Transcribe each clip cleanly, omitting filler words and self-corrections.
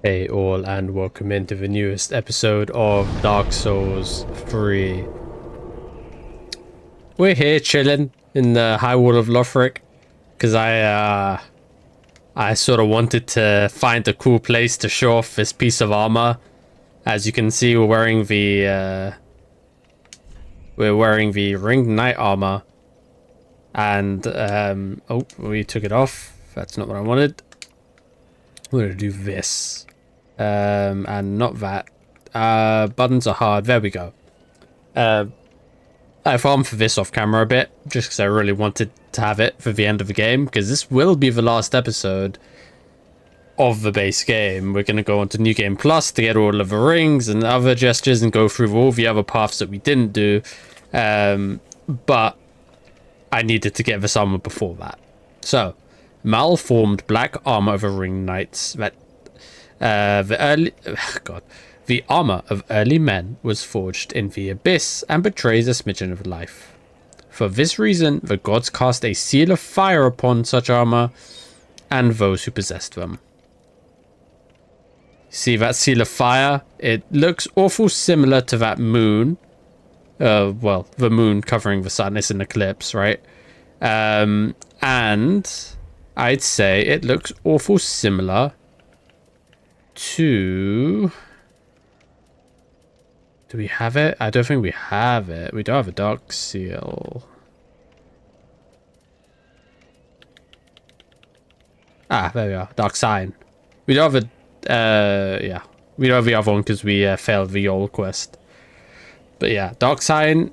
Hey all, and welcome into the newest episode of Dark Souls 3. We're here chilling in the High Wall of Lothric because I sort of wanted to find a cool place to show off this piece of armor. As you can see, we're wearing the ringed knight armor, and oh, we took it off. That's not what I wanted. I'm gonna do this. And not that. Buttons are hard. There we go. I farmed for this off camera a bit, just because I really wanted to have it for the end of the game, because this will be the last episode of the base game. We're going to go on to New Game Plus to get all of the rings and other gestures and go through all the other paths that we didn't do. But I needed to get this armor before that. So, malformed black armor of the ring knights that the armor of early men was forged in the abyss and betrays a smidgen of life. For this reason, the gods cast a seal of fire upon such armor and those who possessed them. See that seal of fire? It looks awful similar to that moon. Well, the moon covering the sun is an eclipse, right? And I'd say it looks awful similar to... Do we have it? I don't think we have it. We don't have a dark seal. Ah, there we are. Dark sign. We don't have a... yeah. We don't have the other one because we failed the old quest. But yeah, dark sign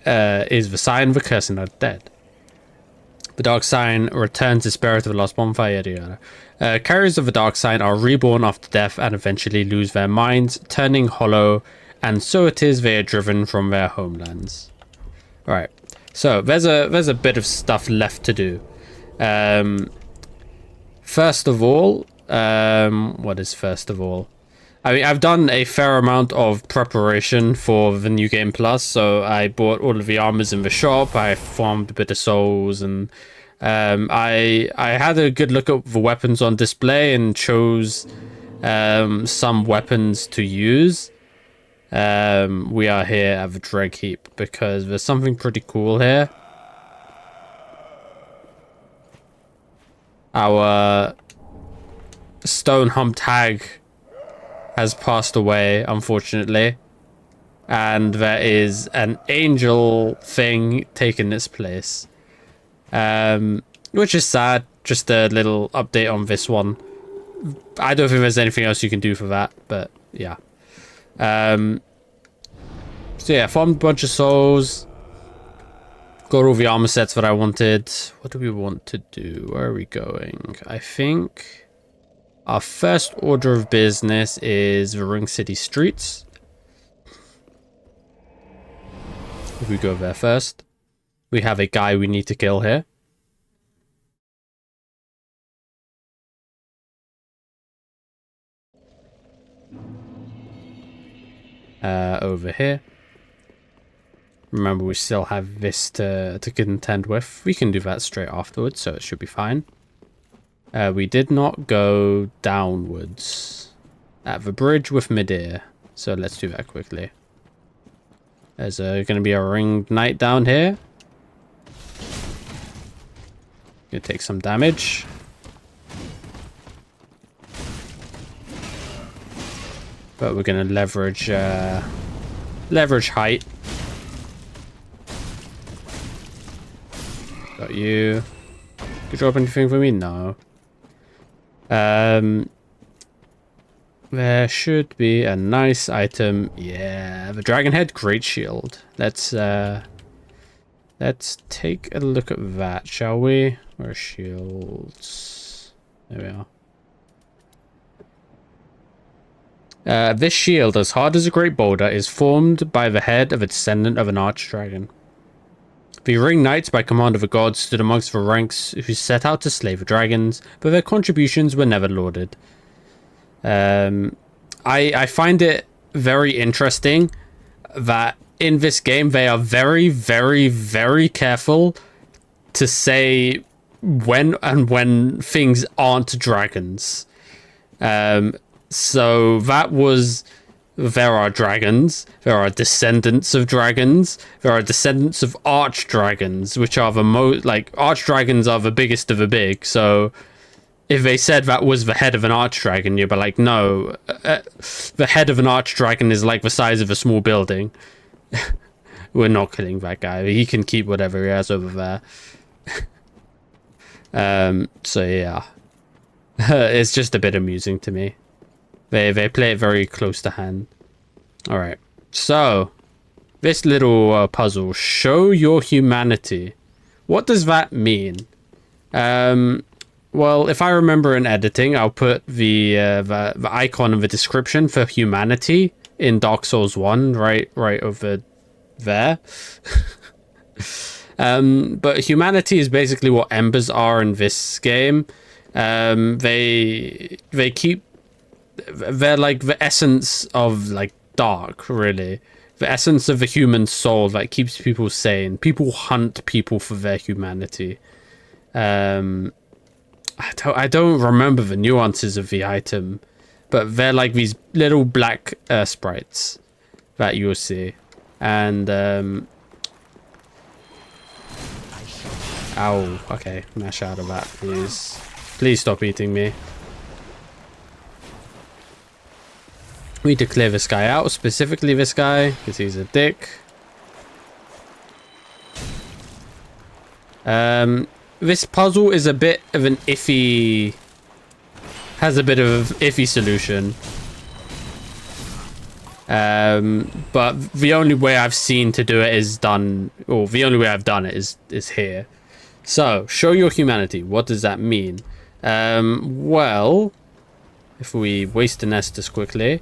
is the sign of the cursing of the dead. The dark sign returns the spirit of the lost bonfire, yada yada. Carriers of the dark sign are reborn after death and eventually lose their minds, turning hollow, and so it is they are driven from their homelands. Alright, so there's a bit of stuff left to do. First of all, what is first of all? I mean, I've done a fair amount of preparation for the New Game Plus, so I bought all of the armors in the shop, I farmed a bit of souls, and I had a good look at the weapons on display and chose some weapons to use. We are here at the Dreg Heap because there's something pretty cool here. Our stone humped hag has passed away, unfortunately, and there is an angel thing taking its place, which is sad. Just a little update on this one. I don't think there's anything else you can do for that, but yeah. So yeah, farmed a bunch of souls, got all the armor sets that I wanted. What do we want to do? Where are we going? I think our first order of business is the Ring City streets. If we go there first, we have a guy we need to kill here. Over here. Remember, we still have this to contend with. We can do that straight afterwards, so it should be fine. We did not go downwards at the bridge with Midir, so let's do that quickly. There's going to be a ringed knight down here. Gonna take some damage. But we're going to leverage height. Got you. Could you drop anything for me? No. There should be a nice item. Yeah, the dragon head great shield. Let's take a look at that, shall we? Where are shields? There we are. This shield, as hard as a great boulder, is formed by the head of a descendant of an archdragon. The ring knights, by command of the gods, stood amongst the ranks who set out to slay the dragons, but their contributions were never lauded. I find it very interesting that in this game they are very, very, very careful to say when things aren't dragons. So that was... There are dragons. There are descendants of dragons. There are descendants of archdragons, which are the most... Like, archdragons are the biggest of the big, so... If they said that was the head of an archdragon, you'd be like, no. The head of an archdragon is like the size of a small building. We're not killing that guy. He can keep whatever he has over there. So yeah. It's just a bit amusing to me. They play it very close to hand. Alright. So, this little puzzle. Show your humanity. What does that mean? Well, if I remember in editing, I'll put the icon of the description for humanity in Dark Souls 1 right over there. But humanity is basically what embers are in this game. They keep... They're like the essence of like dark, really. The essence of the human soul that keeps people sane. People hunt people for their humanity. I don't remember the nuances of the item, but they're like these little black sprites that you'll see. And ow, okay, mash out of that, please. Please stop eating me. We need to clear this guy out, specifically this guy, because he's a dick. This puzzle is a bit of an iffy... Has a bit of an iffy solution. But the only way I've seen to do it is done... Or the only way I've done it is here. So, show your humanity. What does that mean? Well... If we waste an Estus quickly...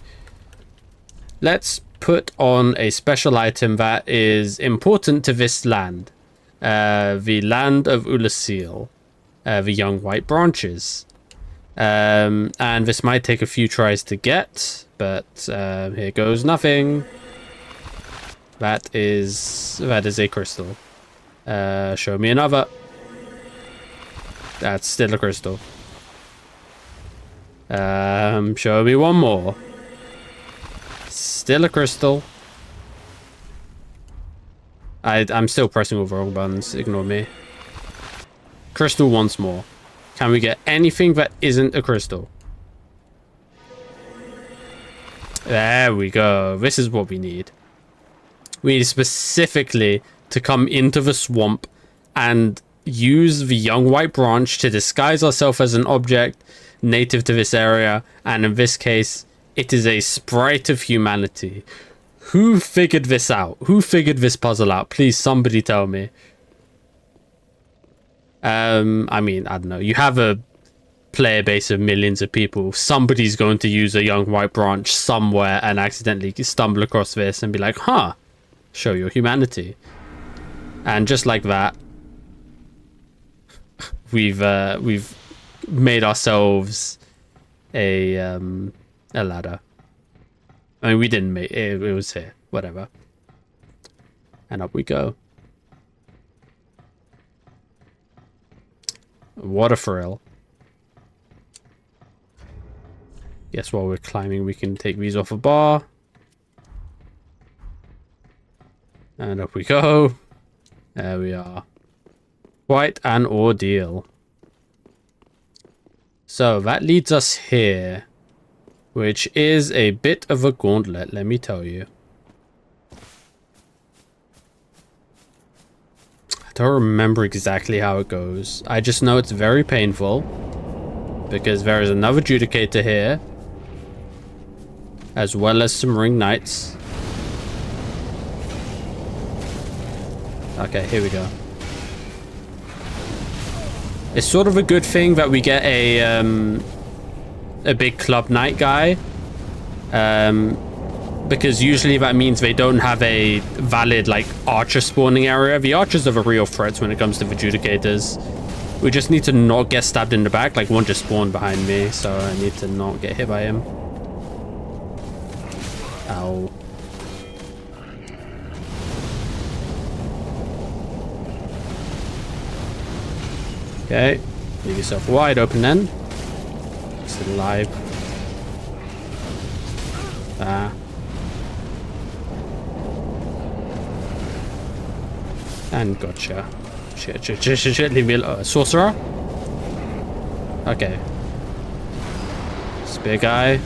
Let's put on a special item that is important to this land. The land of Ulasil. The young white branches. And this might take a few tries to get, but here goes nothing. That is a crystal. Show me another. That's still a crystal. Show me one more. Still a crystal. I'm still pressing all the wrong buttons. Ignore me. Crystal once more. Can we get anything that isn't a crystal? There we go. This is what we need. We need specifically to come into the swamp and use the young white branch to disguise ourselves as an object native to this area. And in this case, it is a sprite of humanity. Who figured this out? Who figured this puzzle out? Please, somebody tell me. I mean, I don't know. You have a player base of millions of people. Somebody's going to use a young white branch somewhere and accidentally stumble across this and be like, huh, show your humanity. And just like that, we've made ourselves a ladder. I mean, we didn't make it. It was here. Whatever. And up we go. What a thrill. Guess while we're climbing, we can take these off a bar. And up we go. There we are. Quite an ordeal. So that leads us here. Which is a bit of a gauntlet, let me tell you. I don't remember exactly how it goes. I just know it's very painful. Because there is another Judicator here. As well as some Ring Knights. Okay, here we go. It's sort of a good thing that we get a big Club Knight guy. Because usually that means they don't have a valid, like, archer spawning area. The archers are the real threats when it comes to the Judicators. We just need to not get stabbed in the back. Like, one just spawned behind me, so I need to not get hit by him. Ow. Okay. Leave yourself wide open then. Still alive. Ah. And gotcha. Shit, leave me alone. Sorcerer? Okay. Spear guy.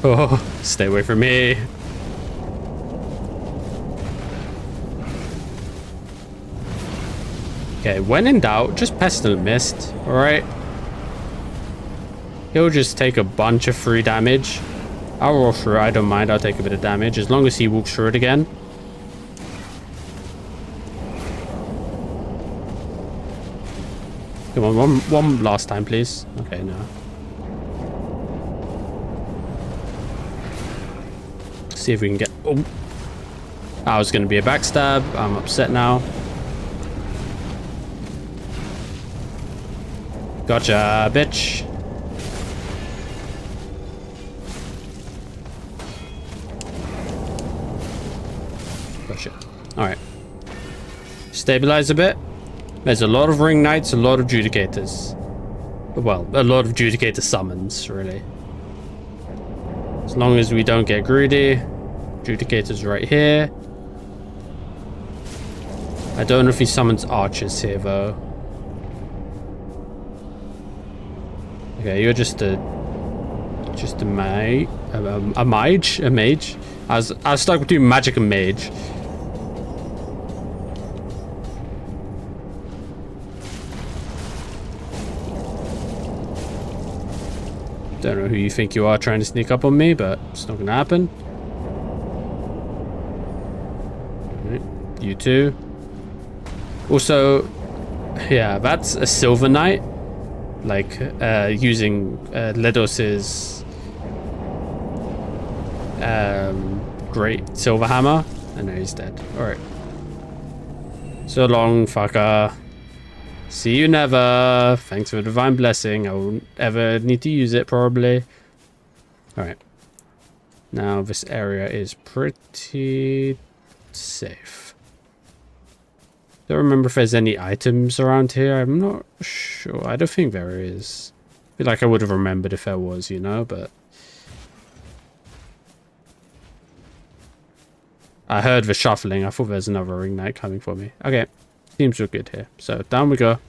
Oh, stay away from me. Okay, when in doubt, just Pestilent Mist, alright? He'll just take a bunch of free damage. I'll roll through it, I don't mind, I'll take a bit of damage, as long as he walks through it again. Come on, one last time, please. Okay, no. See if we can get... Oh! That was going to be a backstab. I'm upset now. Gotcha, bitch. Gotcha. Alright. Stabilize a bit. There's a lot of Ring Knights, a lot of Judicators. Well, a lot of Judicator summons, really. As long as we don't get greedy. Judicator's right here. I don't know if he summons archers here, though. Okay, you're just a mage. A mage? I was stuck between magic and mage. Don't know who you think you are trying to sneak up on me, but it's not gonna happen. Right, you too. Also, yeah, that's a Silver Knight. Like, using Ledos's great silver hammer. And now he's dead. Alright. So long, fucker. See you never. Thanks for the divine blessing. I won't ever need to use it, probably. Alright. Now, this area is pretty safe. Don't remember if there's any items around here. I'm not sure. I don't think there is. I feel like I would have remembered if there was, you know, but... I heard the shuffling. I thought there's another Ring Knight coming for me. Okay. Seems we're good here. So, down we go.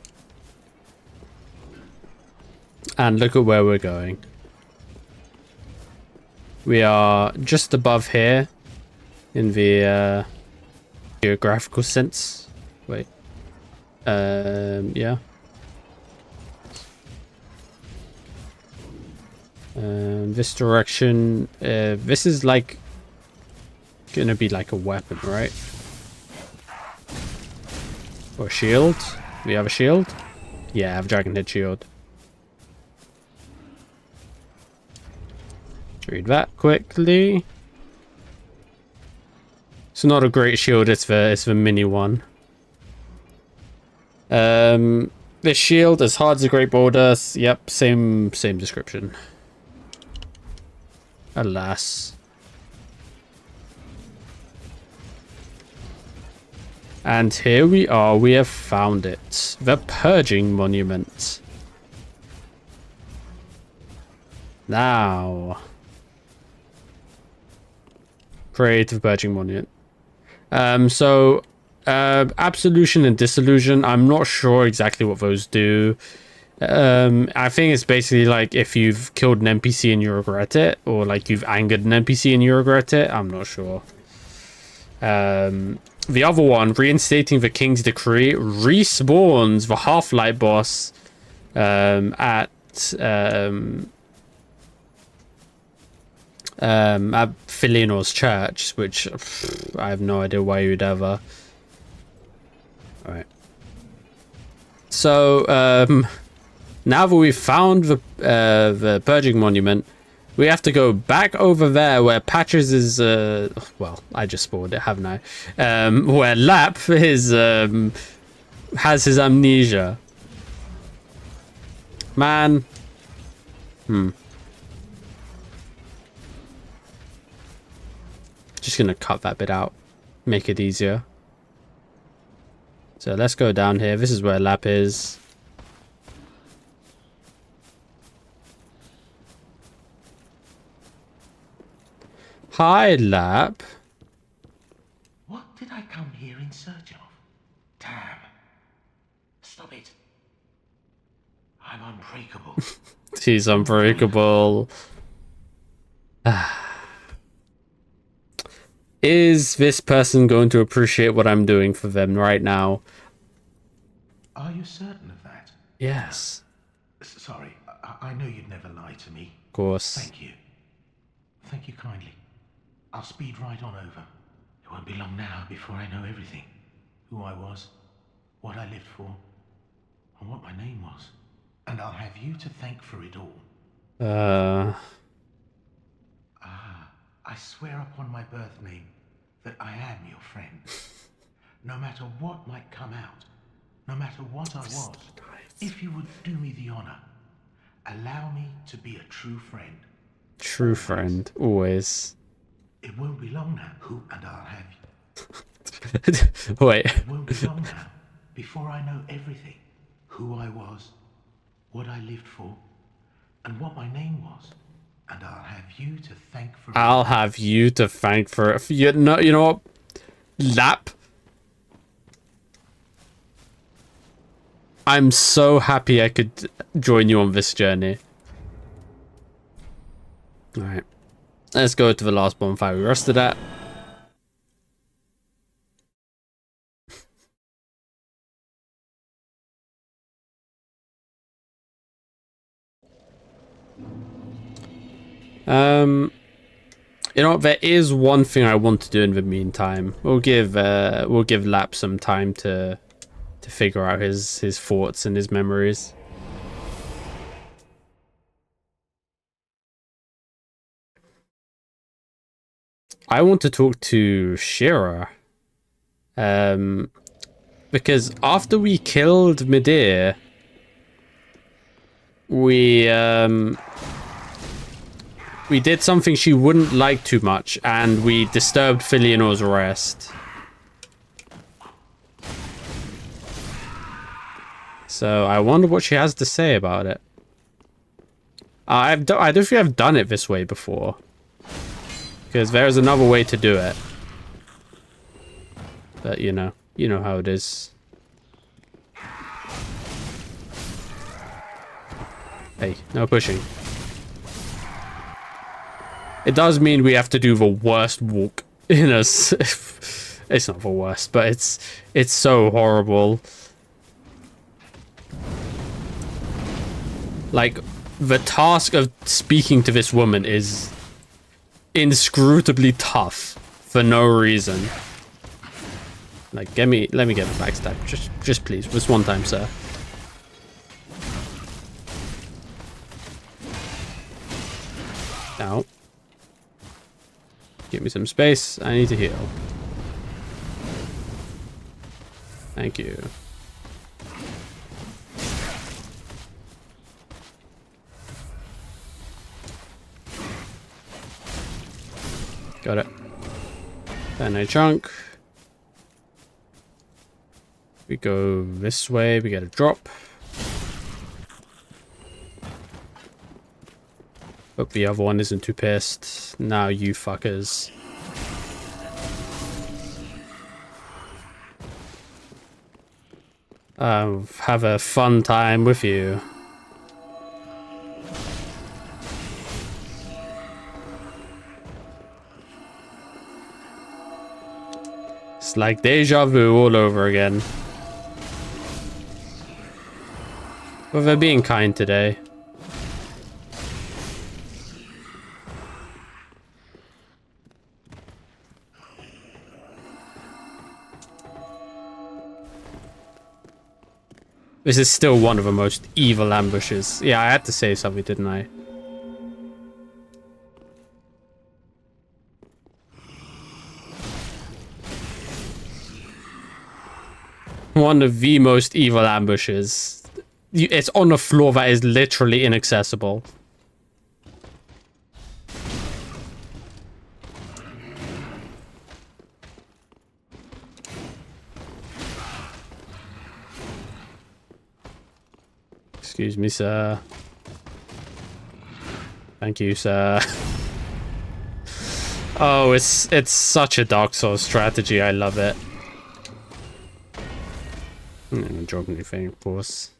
And look at where we're going. We are just above here. In the geographical sense. Wait. Yeah. This direction. This is like gonna be like a weapon, right? Or shield. We have a shield? Yeah, I have a dragon head shield. Read that quickly. It's not a great shield, it's the mini one. This shield as hard as a great boulder. Yep, same description. Alas. And here we are, we have found it. The Purging Monument. Now. Create the Purging Monument. Absolution and Disillusion, I'm not sure exactly what those do. I think it's basically like if you've killed an NPC and you regret it, or like you've angered an NPC and you regret it. I'm not sure. The other one, Reinstating the King's Decree, respawns the Half-Light boss at Filinor's church, which I have no idea why you'd ever. Alright. So, now that we've found the Purging Monument, we have to go back over there where Patches is, well, I just spawned it, haven't I? Where Lap is, has his amnesia. Man. Just gonna cut that bit out. Make it easier. So let's go down here. This is where Lap is. Hi, Lap. What did I come here in search of? Damn. Stop it. I'm unbreakable. He's unbreakable. Is this person going to appreciate what I'm doing for them right now? Are you certain of that? Yes. Sorry, I know you'd never lie to me. Of course. Thank you. Thank you kindly. I'll speed right on over. It won't be long now before I know everything. Who I was, what I lived for, and what my name was. And I'll have you to thank for it all. I swear upon my birth name that I am your friend. No matter what might come out, no matter what I was, if you would do me the honor, allow me to be a true friend. True friend, always. It won't be long now, who and I'll have you. Wait. It won't be long now before I know everything. Who I was, what I lived for, and what my name was. And I'll have you to thank for it. I'll have you to thank for it. You know what? Lap. I'm so happy I could join you on this journey. Alright. Let's go to the last bonfire we rested at. You know what, there is one thing I want to do in the meantime. We'll give Lap some time to figure out his thoughts and his memories. I want to talk to Shira. Because after we killed Midir, we did something she wouldn't like too much, and we disturbed Filianor's rest. So I wonder what she has to say about it. I don't think I've done it this way before, because there is another way to do it. But you know how it is. Hey, no pushing. It does mean we have to do the worst walk in us. It's not the worst, but it's so horrible. Like, the task of speaking to this woman is inscrutably tough for no reason. Like, let me get the backstab. Just please, this one time, sir. Now. Give me some space. I need to heal. Thank you. Got it. Then a chunk. We go this way. We get a drop. Hope the other one isn't too pissed. Now you fuckers. Have a fun time with you. It's like deja vu all over again. Well, they're being kind today. This is still one of the most evil ambushes. Yeah, I had to say something, didn't I? One of the most evil ambushes. It's on a floor that is literally inaccessible. Excuse me, sir. Thank you, sir. Oh, it's such a Dark Souls strategy. I love it. I'm not gonna drop anything, of course.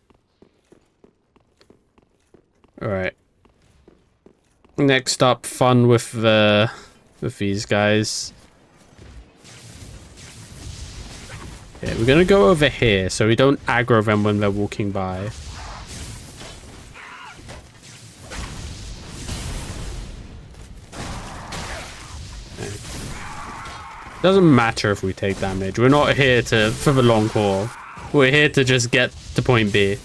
Alright. Next up, fun with these guys. Okay, we're gonna go over here so we don't aggro them when they're walking by. Okay. Doesn't matter if we take damage. We're not here for the long haul. We're here to just get to point B.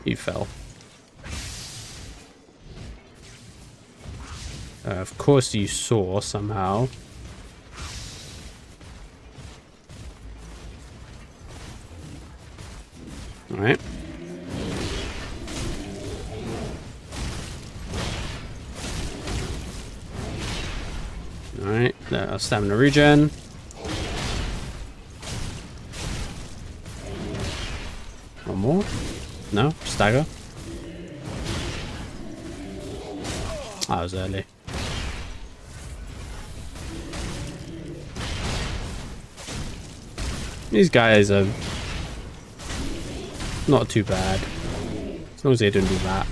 He fell. Of course you saw somehow. Alright. Alright, stamina regen. One more? No? Stagger? I was early. These guys are not too bad. As long as they don't do that.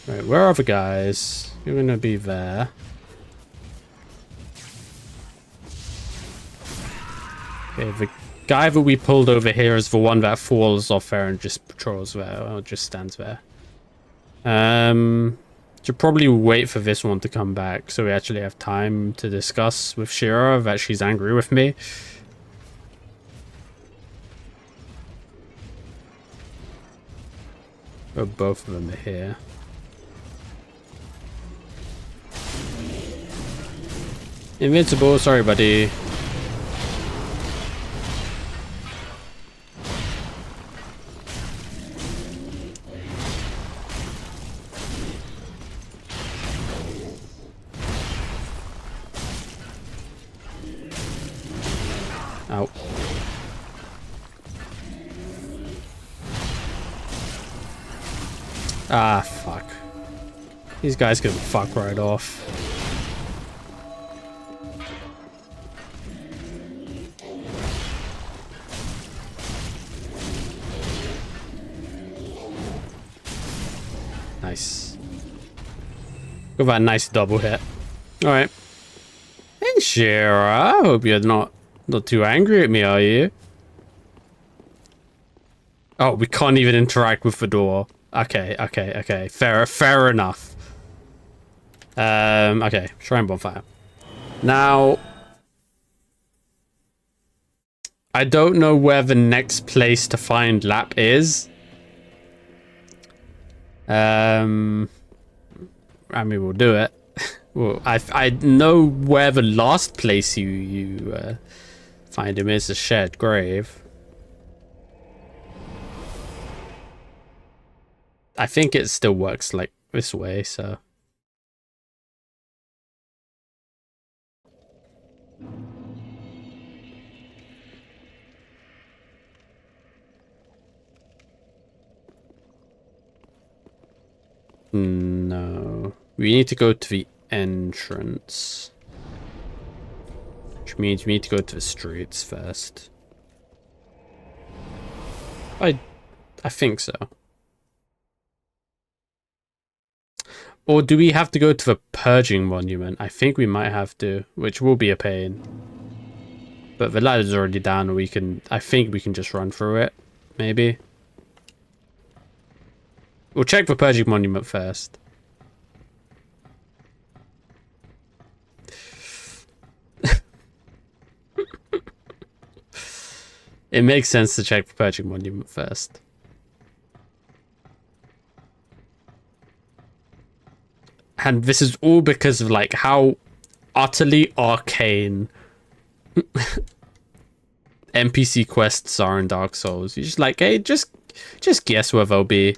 Right, where are the guys? You're gonna be there. Okay, the guy that we pulled over here is the one that falls off there and just patrols there, or just stands there. Should probably wait for this one to come back so we actually have time to discuss with Shira that she's angry with me. Oh, both of them are here. Invincible, sorry buddy. Ow. Ah, fuck. These guys can fuck right off. Nice. Got that nice double hit. Alright. Hey, Shira. I hope you're not too angry at me, are you? Oh, we can't even interact with the door. Okay. Fair enough. Okay. Shrine bonfire. Now, I don't know where the next place to find Lap is. I mean, we'll do it. Well, I know where the last place you find him is, a shared grave. I think it still works like this way, so. No. We need to go to the entrance. Which means we need to go to the streets first. I think so. Or do we have to go to the Purging Monument? I think we might have to, which will be a pain. But the ladder's already down, I think we can just run through it, maybe. We'll check the Purging Monument first. It makes sense to check the Purging Monument first. And this is all because of like how utterly arcane NPC quests are in Dark Souls. You're just like, hey, just guess where they'll be.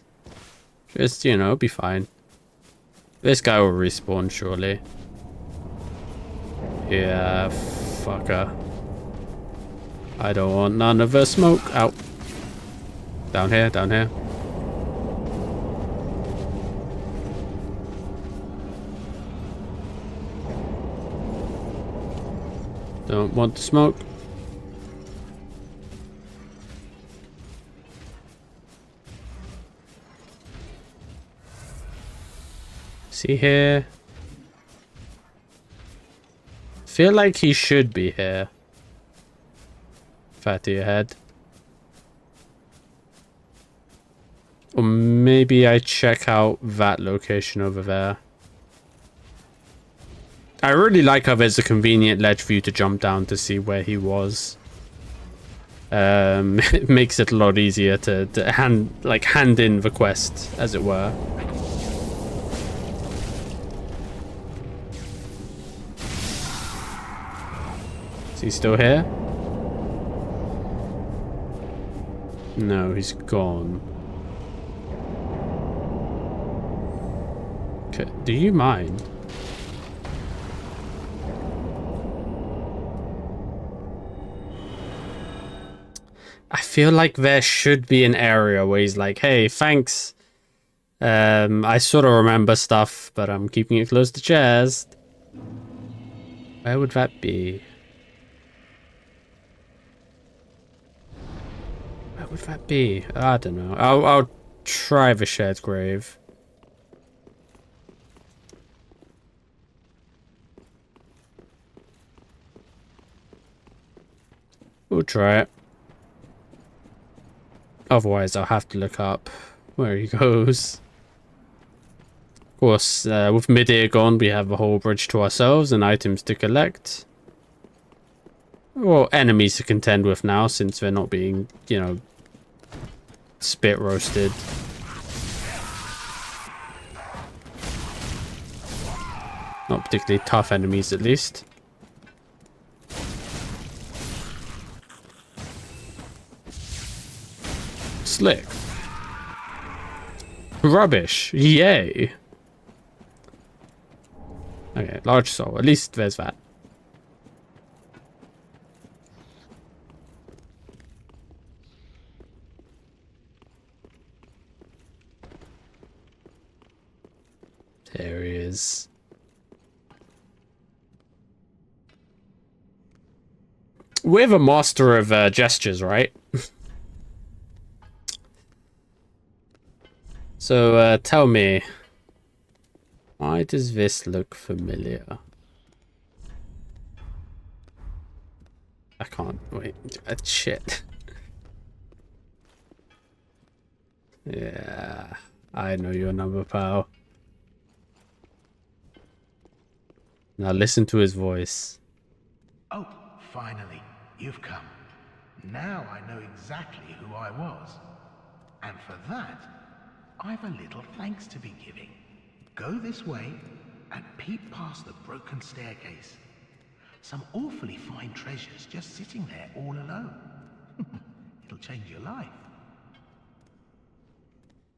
Just, you know, be fine. This guy will respawn surely. Yeah, fucker. I don't want none of the smoke. Out. Down here, down here. Don't want the smoke. See here. Feel like he should be here. Fat to your head. Or maybe I check out that location over there. I really like how there's a convenient ledge for you to jump down to see where he was. It makes it a lot easier to hand in the quest, as it were. Is he still here? No, he's gone. Okay, do you mind? I feel like there should be an area where he's like, hey, thanks. I sort of remember stuff, but I'm keeping it close to chest. Where would that be? Where would that be? I don't know. I'll try the shared grave. We'll try it. Otherwise, I'll have to look up where he goes. Of course, with mid-air gone, we have a whole bridge to ourselves and items to collect. Well, enemies to contend with now, since they're not being, you know, spit roasted. Not particularly tough enemies, at least. Slick. Rubbish. Yay. Okay, large soul. At least there's that. There he is. We're the master of gestures, right? So, tell me, why does this look familiar? I can't, wait, shit. Yeah, I know your number, pal. Now listen to his voice. Oh, finally, you've come. Now I know exactly who I was. And for that, I've a little thanks to be giving. Go this way and peep past the broken staircase. Some awfully fine treasures just sitting there all alone. It'll change your life.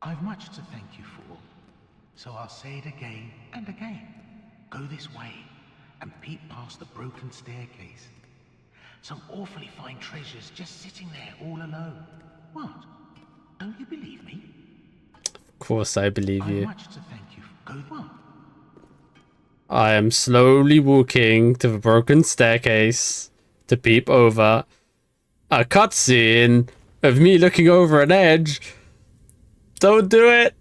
I've much to thank you for, so I'll say it again and again. Go this way and peep past the broken staircase. Some awfully fine treasures just sitting there all alone. What? Don't you believe me? Of course I believe you. I've much to thank you for. Go what? I am slowly walking to the broken staircase to peep over a cutscene of me looking over an edge. Don't do it.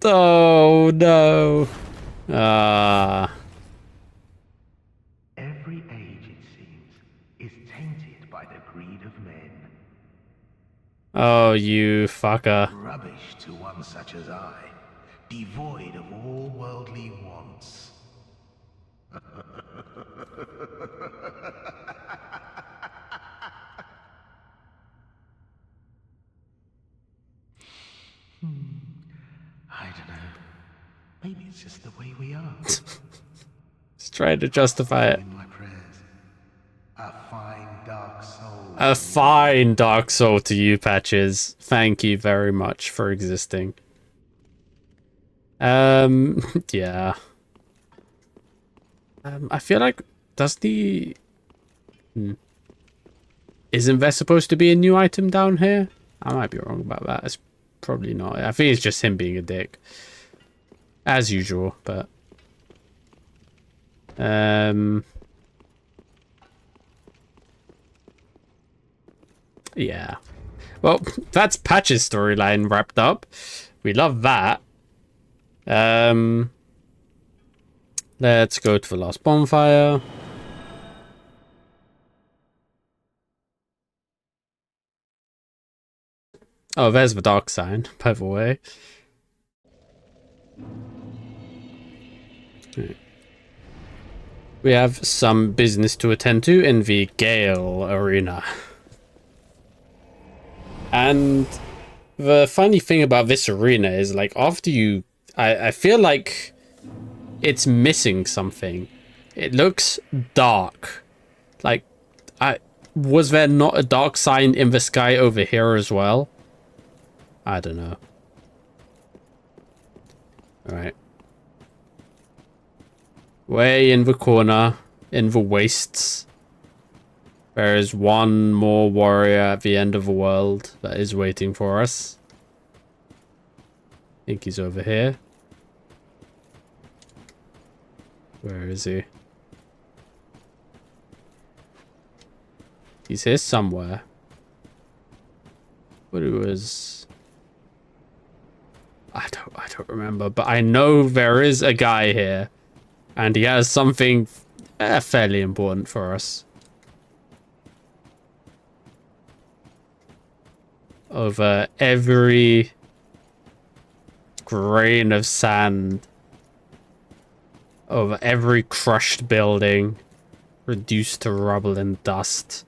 Oh no. Every age, it seems, is tainted by the greed of men. Oh, you fucker. Rubbish to one such as I, devoid of all worldly wants. I don't know. Maybe it's just the way we are. Just trying to justify it. In my prayers, a fine dark soul. A fine dark soul to you, Patches. Thank you very much for existing. Yeah. I feel like, does the... isn't there supposed to be a new item down here? I might be wrong about that. It's probably not. I think it's just him being a dick. As usual, but... yeah. Well, that's Patch's storyline wrapped up. We love that. Let's go to the last bonfire. Oh, there's the dark sign, by the way. We have some business to attend to in the Gale Arena. And the funny thing about this arena is, like, after you... I feel like it's missing something. It looks dark. Like, was there not a dark sign in the sky over here as well? I don't know. Alright. Way in the corner, in the wastes, there is one more warrior at the end of the world that is waiting for us. I think he's over here. Where is he? He's here somewhere. But it was... I don't remember, but I know there is a guy here. And he has something fairly important for us. Over every grain of sand. Over every crushed building. Reduced to rubble and dust.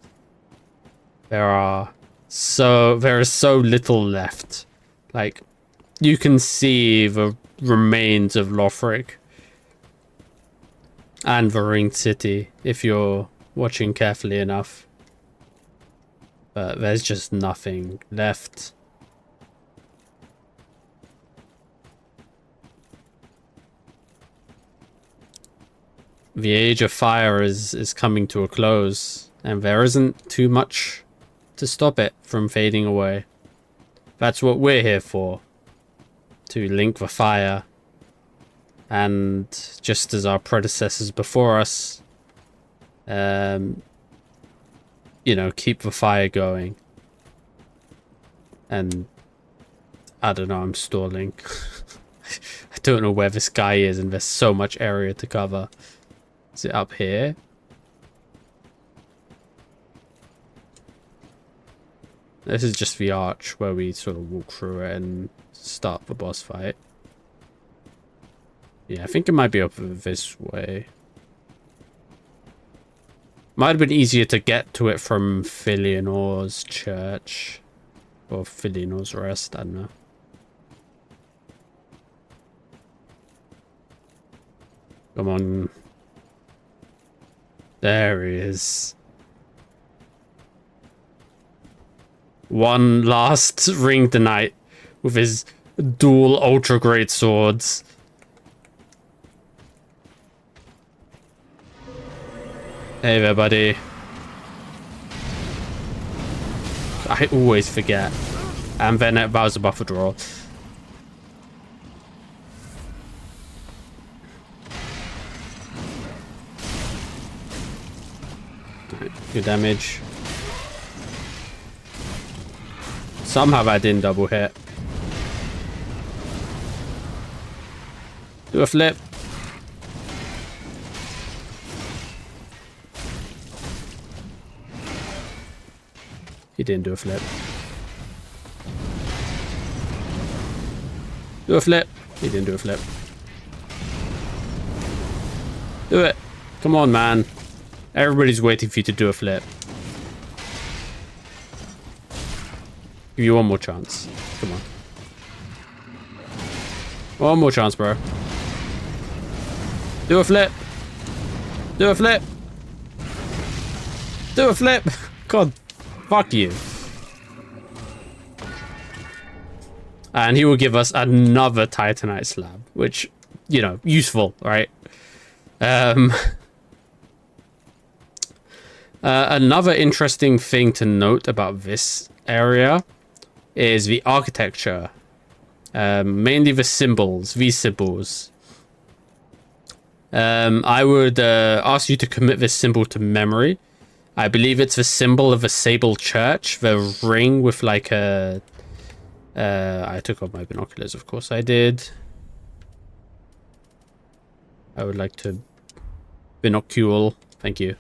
There is so little left. Like, you can see the remains of Lothric. And the Ringed City, if you're watching carefully enough. But there's just nothing left. The Age of Fire is coming to a close, and there isn't too much to stop it from fading away. That's what we're here for. To link the fire. And just as our predecessors before us, you know, keep the fire going. And I don't know, I'm stalling. I don't know where this guy is, and there's so much area to cover. Is it up here? This is just the arch where we sort of walk through it and start the boss fight. Yeah, I think it might be up this way. Might have been easier to get to it from Filionor's church. Or Filionor's rest, I don't know. Come on. There he is. One last ring tonight with his dual ultra great swords. Hey there, buddy. I always forget. And then it vows a buffer draw. Good damage. Somehow I didn't double hit. Do a flip. He didn't do a flip. Do a flip. He didn't do a flip. Do it. Come on, man. Everybody's waiting for you to do a flip. Give you one more chance. Come on. One more chance, bro. Do a flip. Do a flip. Do a flip. God. Fuck you. And he will give us another Titanite slab, which, you know, useful, right? Another interesting thing to note about this area is the architecture. Mainly the symbols, these symbols. I would ask you to commit this symbol to memory. I believe it's the symbol of a sable church, the ring with like a... I took off my binoculars, of course I did. I would like to binocule, thank you.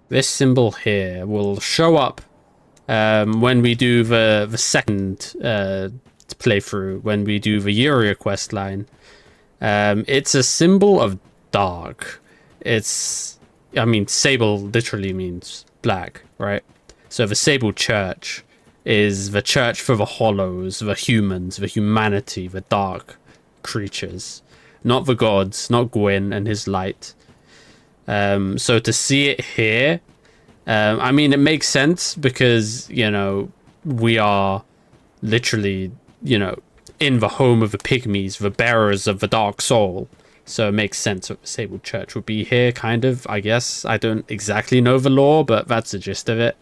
This symbol here will show up when we do the second playthrough, when we do the Uria quest line. It's a symbol of dark. It's, I mean, sable literally means black, right? So the sable church is the church for the hollows, the humans, the humanity, the dark creatures. Not the gods, not Gwyn and his light. So to see it here, I mean, it makes sense because, you know, we are literally, you know, in the home of the pygmies, the bearers of the dark soul. So it makes sense that the Sable Church would be here, kind of, I guess. I don't exactly know the lore, but that's the gist of it.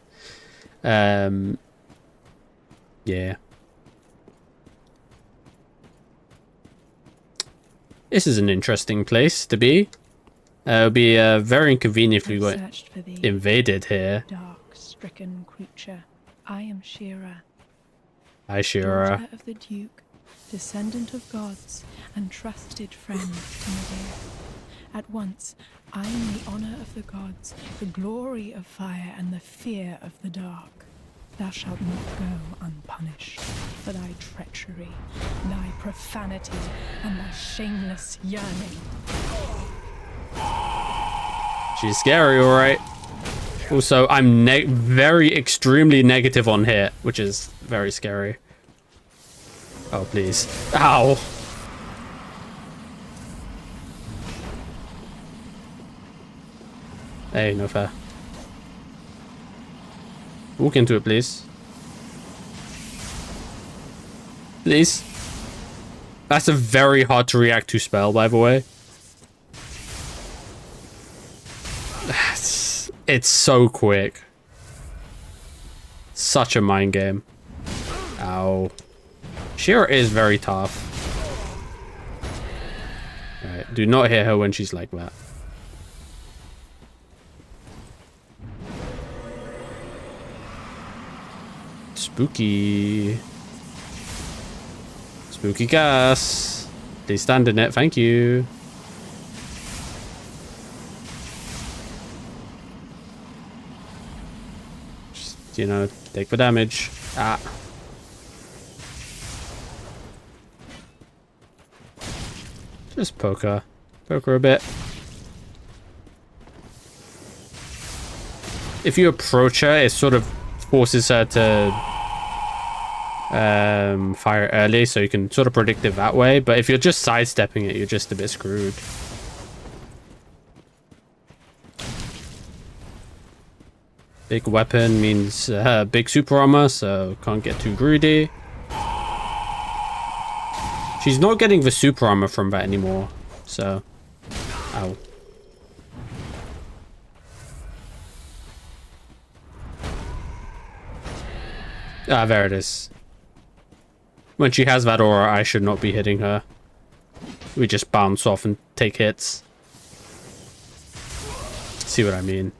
Yeah. This is an interesting place to be. It would be very inconvenient if we were invaded here. Dark-stricken creature, I am Shira. Hi, Shira. Daughter of the Duke, descendant of gods, and trusted friend to Medea. At once, I am the honor of the gods, the glory of fire, and the fear of the dark. Thou shalt not go unpunished for thy treachery, thy profanity, and thy shameless yearning. She's scary, alright. Also, I'm very extremely negative on hit, which is very scary. Oh, please. Ow! Hey, no fair. Walk into it, please. Please. That's a very hard to react to spell, by the way. It's so quick. Such a mind game. Ow. Shira is very tough. Alright, do not hit her when she's like that. Spooky. Spooky gas. Please stand in it, thank you. Just, you know, take the damage. Ah. Just poke her. Poke her a bit. If you approach her, it sort of forces her to fire early, so you can sort of predict it that way. But if you're just sidestepping it, you're just a bit screwed. Big weapon means big super armor, so can't get too greedy. She's not getting the super armor from that anymore, so... Ow. Ah, there it is. When she has that aura, I should not be hitting her. We just bounce off and take hits. See what I mean?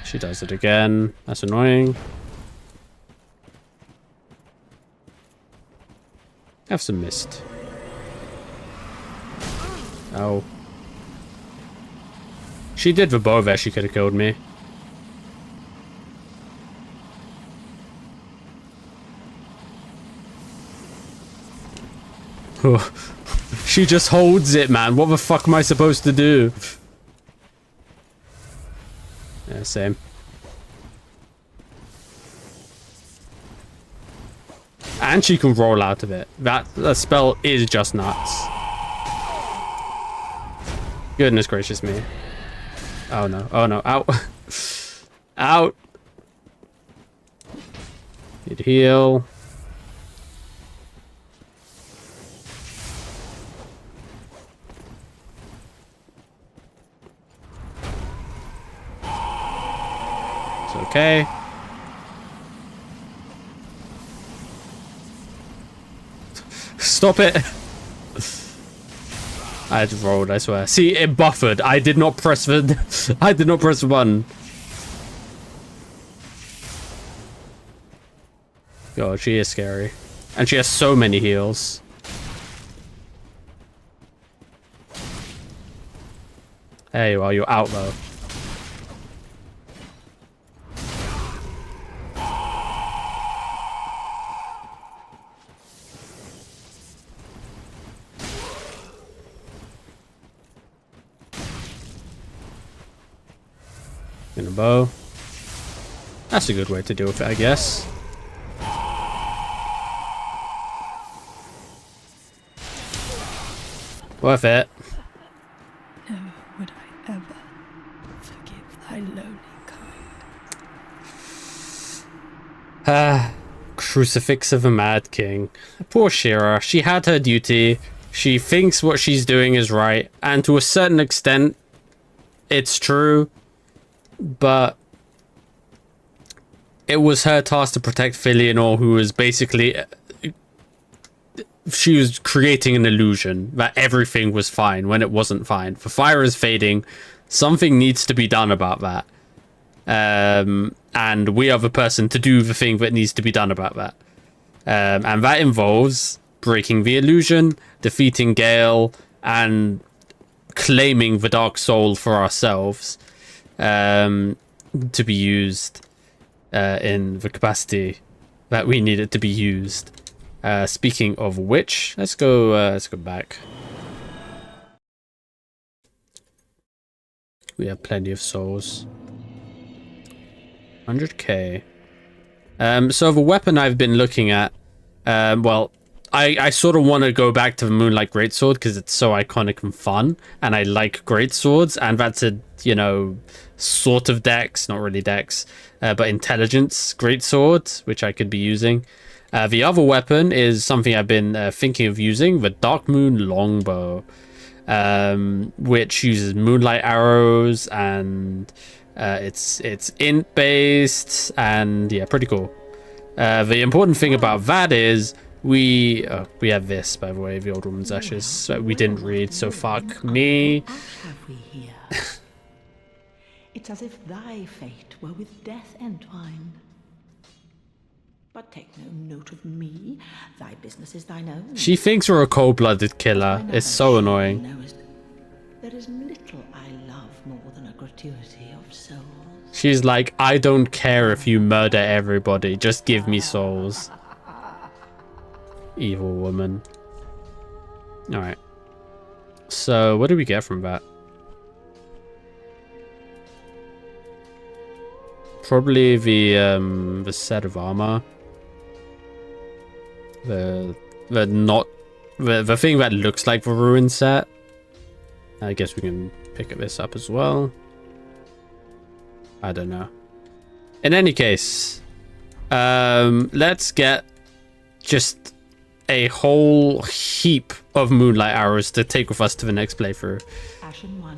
She does it again. That's annoying. Have some mist. Oh. She did the bow there, she could have killed me. She just holds it, man. What the fuck am I supposed to do? Yeah, same. And she can roll out of it. That spell is just nuts. Goodness gracious me. Oh no. Oh no. Out. Out. Need to heal. It's okay. Stop it. I had rolled, I swear. See, it buffered. I did not press the I did not press the button. God, she is scary. And she has so many heals. There you are, you're out though. In a bow. That's a good way to deal with it, I guess. Worth it. Never would I ever forgive thy lowly kind. Crucifix of a Mad King. Poor Shira. She had her duty. She thinks what she's doing is right. And to a certain extent, it's true. But it was her task to protect Filianor, who was basically... She was creating an illusion that everything was fine when it wasn't fine. The fire is fading. Something needs to be done about that. And we are the person to do the thing that needs to be done about that. And that involves breaking the illusion, defeating Gale, and claiming the Dark Soul for ourselves. To be used in the capacity that we need it to be used. Speaking of which, let's go back. We have plenty of souls. 100k. So the weapon I've been looking at, well, I sort of want to go back to the Moonlight Greatsword because it's so iconic and fun, and I like greatswords, and that's a, you know, sort of dex, not really dex, but intelligence greatsword, which I could be using. The other weapon is something I've been thinking of using, the Dark Moon Longbow, which uses moonlight arrows, and it's int based, and yeah, pretty cool. The important thing about that is we have this, by the way, the Old Woman's Ashes, that we didn't read, so fuck me. Have we here? It's as if thy fate were with death entwined. But take no note of me. Thy business is thine own. She thinks we're a cold-blooded killer. It's so annoying. There is little I love more than a gratuity of souls. She's like, I don't care if you murder everybody. Just give me souls. Evil woman. Alright. So, what do we get from that? Probably the set of armor. The thing that looks like the ruin set. I guess we can pick this up as well. I don't know. In any case, let's get just a whole heap of moonlight arrows to take with us to the next playthrough. Ashen one.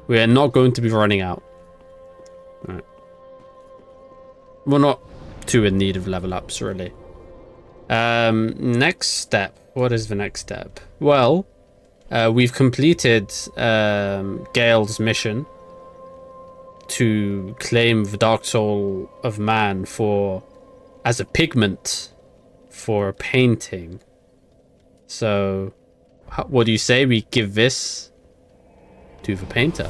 We are not going to be running out. All right. We're not too in need of level ups, really. Next step. What is the next step? Well, we've completed Gale's mission to claim the Dark Soul of Man as a pigment for a painting. So, what do you say we give this to the painter?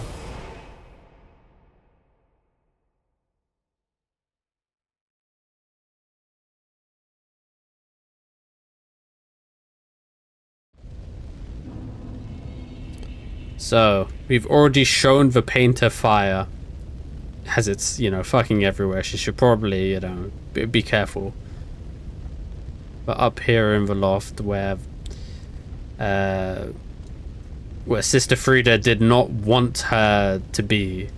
So, we've already shown the painter fire. As it's, you know, fucking everywhere. She should probably, you know, be careful. But up here in the loft where Sister Frida did not want her to be,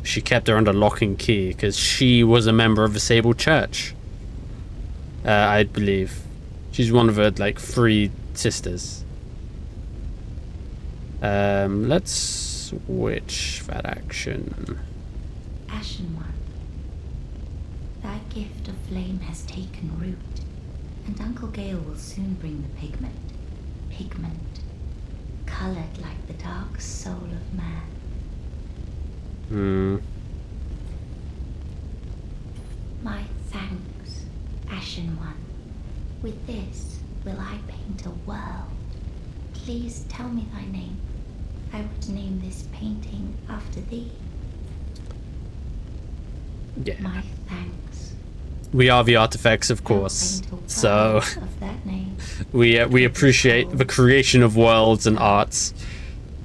she kept her under lock and key because she was a member of the Sable Church. I believe. She's one of her, like, 3 sisters. Let's switch that action. Ashen one. gift of flame has taken root, and Uncle Gale will soon bring the pigment. Pigment, colored like the dark soul of man. My thanks, Ashen One. With this will I paint a world. Please tell me thy name. I would name this painting after thee. Yeah. My thanks. We are the artifacts, of course. So Of that name. we appreciate the creation of worlds and arts.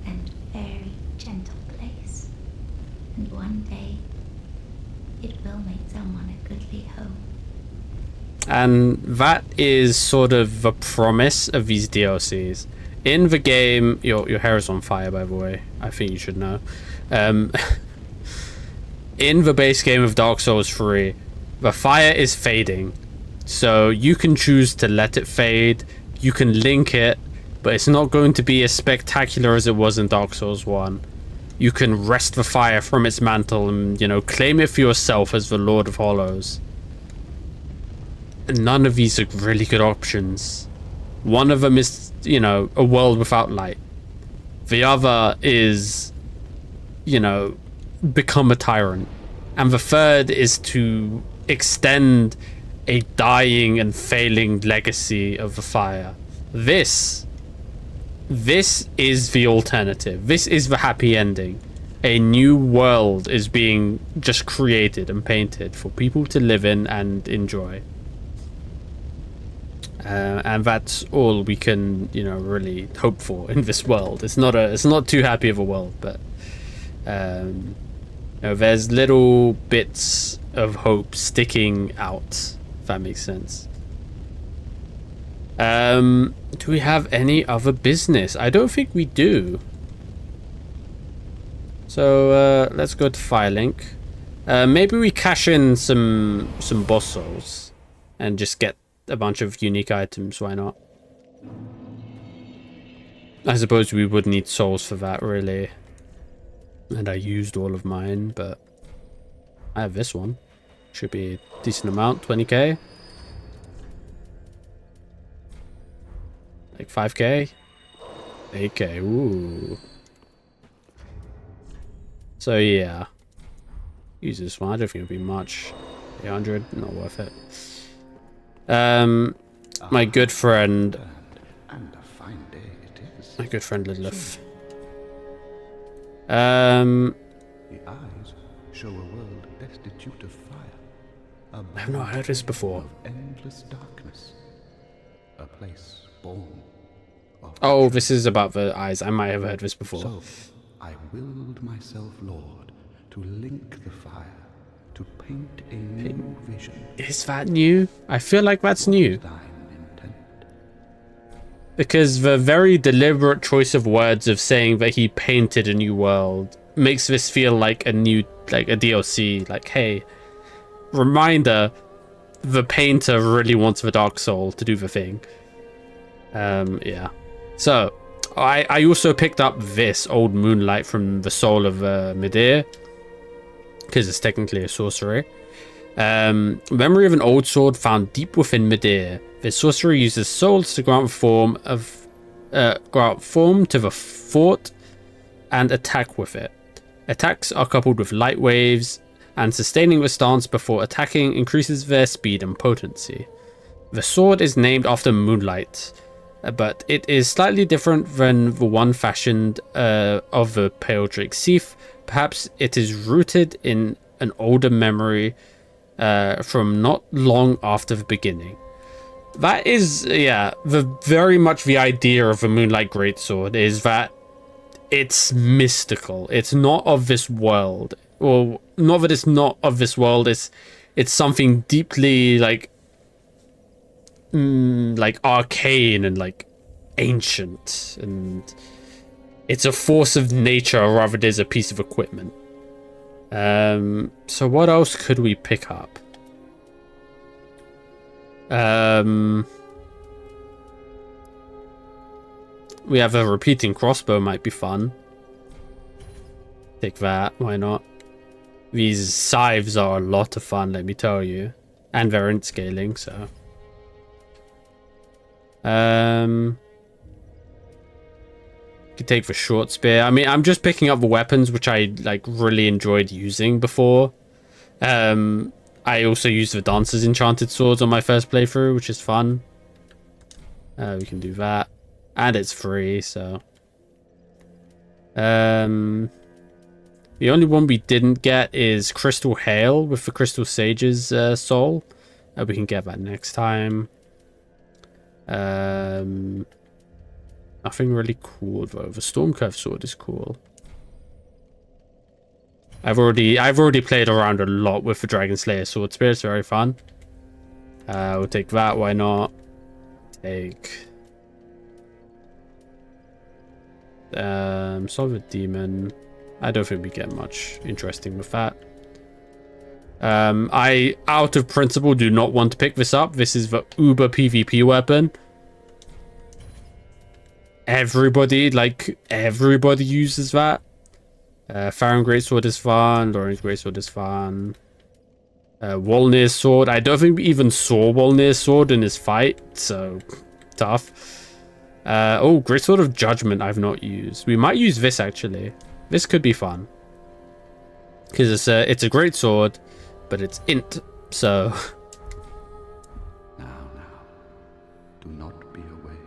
And very gentle place. And one day it will make someone a goodly home. And that is sort of the promise of these DLCs. In the game, your hair is on fire, by the way. I think you should know. In the base game of Dark Souls 3, the fire is fading. So you can choose to let it fade. You can link it, but it's not going to be as spectacular as it was in Dark Souls 1. You can wrest the fire from its mantle and, you know, claim it for yourself as the Lord of Hollows. None of these are really good options. One of them is, you know, a world without light. The other is, you know, become a tyrant. And the third is to extend a dying and failing legacy of the fire. This is the alternative. This is the happy ending. A new world is being just created and painted for people to live in and enjoy. And that's all we can, you know, really hope for in this world. It's not too happy of a world, but you know, there's little bits of hope sticking out, if that makes sense. Do we have any other business? I don't think we do. So let's go to Firelink. Maybe we cash in some boss souls and just get a bunch of unique items. Why not? I suppose we would need souls for that, really. And I used all of mine, but I have this one. Should be a decent amount, 20k. Like 5k? 8k, ooh. So yeah. Use this one, I don't think it'll be much. 800, not worth it. My good friend... And a fine day it is. My good friend Lilith. The eyes show a world destitute of fire. I have not heard this before. Of endless darkness. A place born of... Oh, this is about the eyes. I might have heard this before. So, I willed myself, Lord, to link the fire, to paint a new vision. Is that new? I feel like that's new. Thine intent. Because the very deliberate choice of words of saying that he painted a new world makes this feel like a new, like a DLC. Like, hey, reminder, the painter really wants the Dark Soul to do the thing. Yeah. So, I also picked up this Old Moonlight from the Soul of Midir, because it's technically a sorcery. Memory of an old sword found deep within Midir. This sorcery uses souls to grant form to the fort and attack with it. Attacks are coupled with light waves, and sustaining the stance before attacking increases their speed and potency. The sword is named after Moonlight, but it is slightly different than the one fashioned of the Pale Drake Seath. Perhaps it is rooted in an older memory from not long after the beginning. That is, yeah, very much the idea of a Moonlight Greatsword, is that it's mystical. It's not of this world. Well, not that it's not of this world, it's something deeply like arcane and like ancient, and it's a force of nature rather than a piece of equipment. So what else could we pick up? We have a repeating crossbow, might be fun. Take that, why not? These scythes are a lot of fun, let me tell you. and variant scaling, so. Could take the short spear. I mean, I'm just picking up the weapons which I like really enjoyed using before. I also used the Dancer's Enchanted Swords on my first playthrough, which is fun. We can do that. And it's free, so. The only one we didn't get is Crystal Hail with the Crystal Sage's soul. We can get that next time. Nothing really cool though. The Stormcurve Sword is cool. I've already played around a lot with the Dragon Slayer Sword Spear. It's very fun. We'll take that. Why not? Take Solid Demon. I don't think we get much interesting with that. I, out of principle, do not want to pick this up. This is the Uber PvP weapon. Everybody uses that. Farron Greatsword is fun. Lauren's Greatsword is fun. Wolnir's Sword. I don't think we even saw Wolnir's Sword in his fight, so tough. Oh, Greatsword of Judgment I've not used. We might use this, actually. This could be fun. Because it's a great sword, but it's int, so... Now, do not be away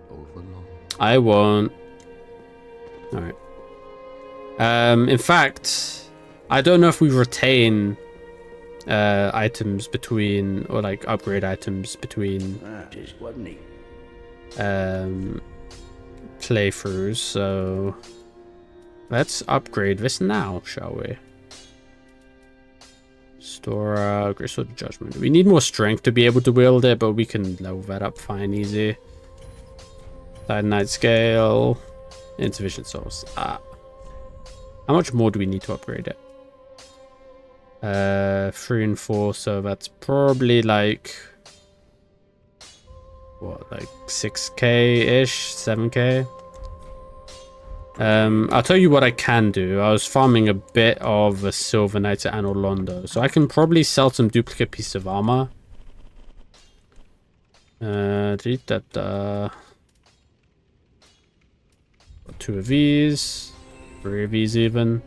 overlong. I won't. Alright. In fact, I don't know if we retain items between, or like upgrade items between Just wasn't he? playthroughs, so let's upgrade this now, shall we? Store Great Sword of Judgment. We need more strength to be able to wield it, but we can level that up fine, easy. Titanite Scale. Insufficient souls. How much more do we need to upgrade it? 3 and 4, so that's probably like what, like 6k-ish, 7k. I'll tell you what I can do. I was farming a bit of a Silver Knight at Anor Londo, so I can probably sell some duplicate pieces of armor. Delete that. Got 2 of these, 3 of these even.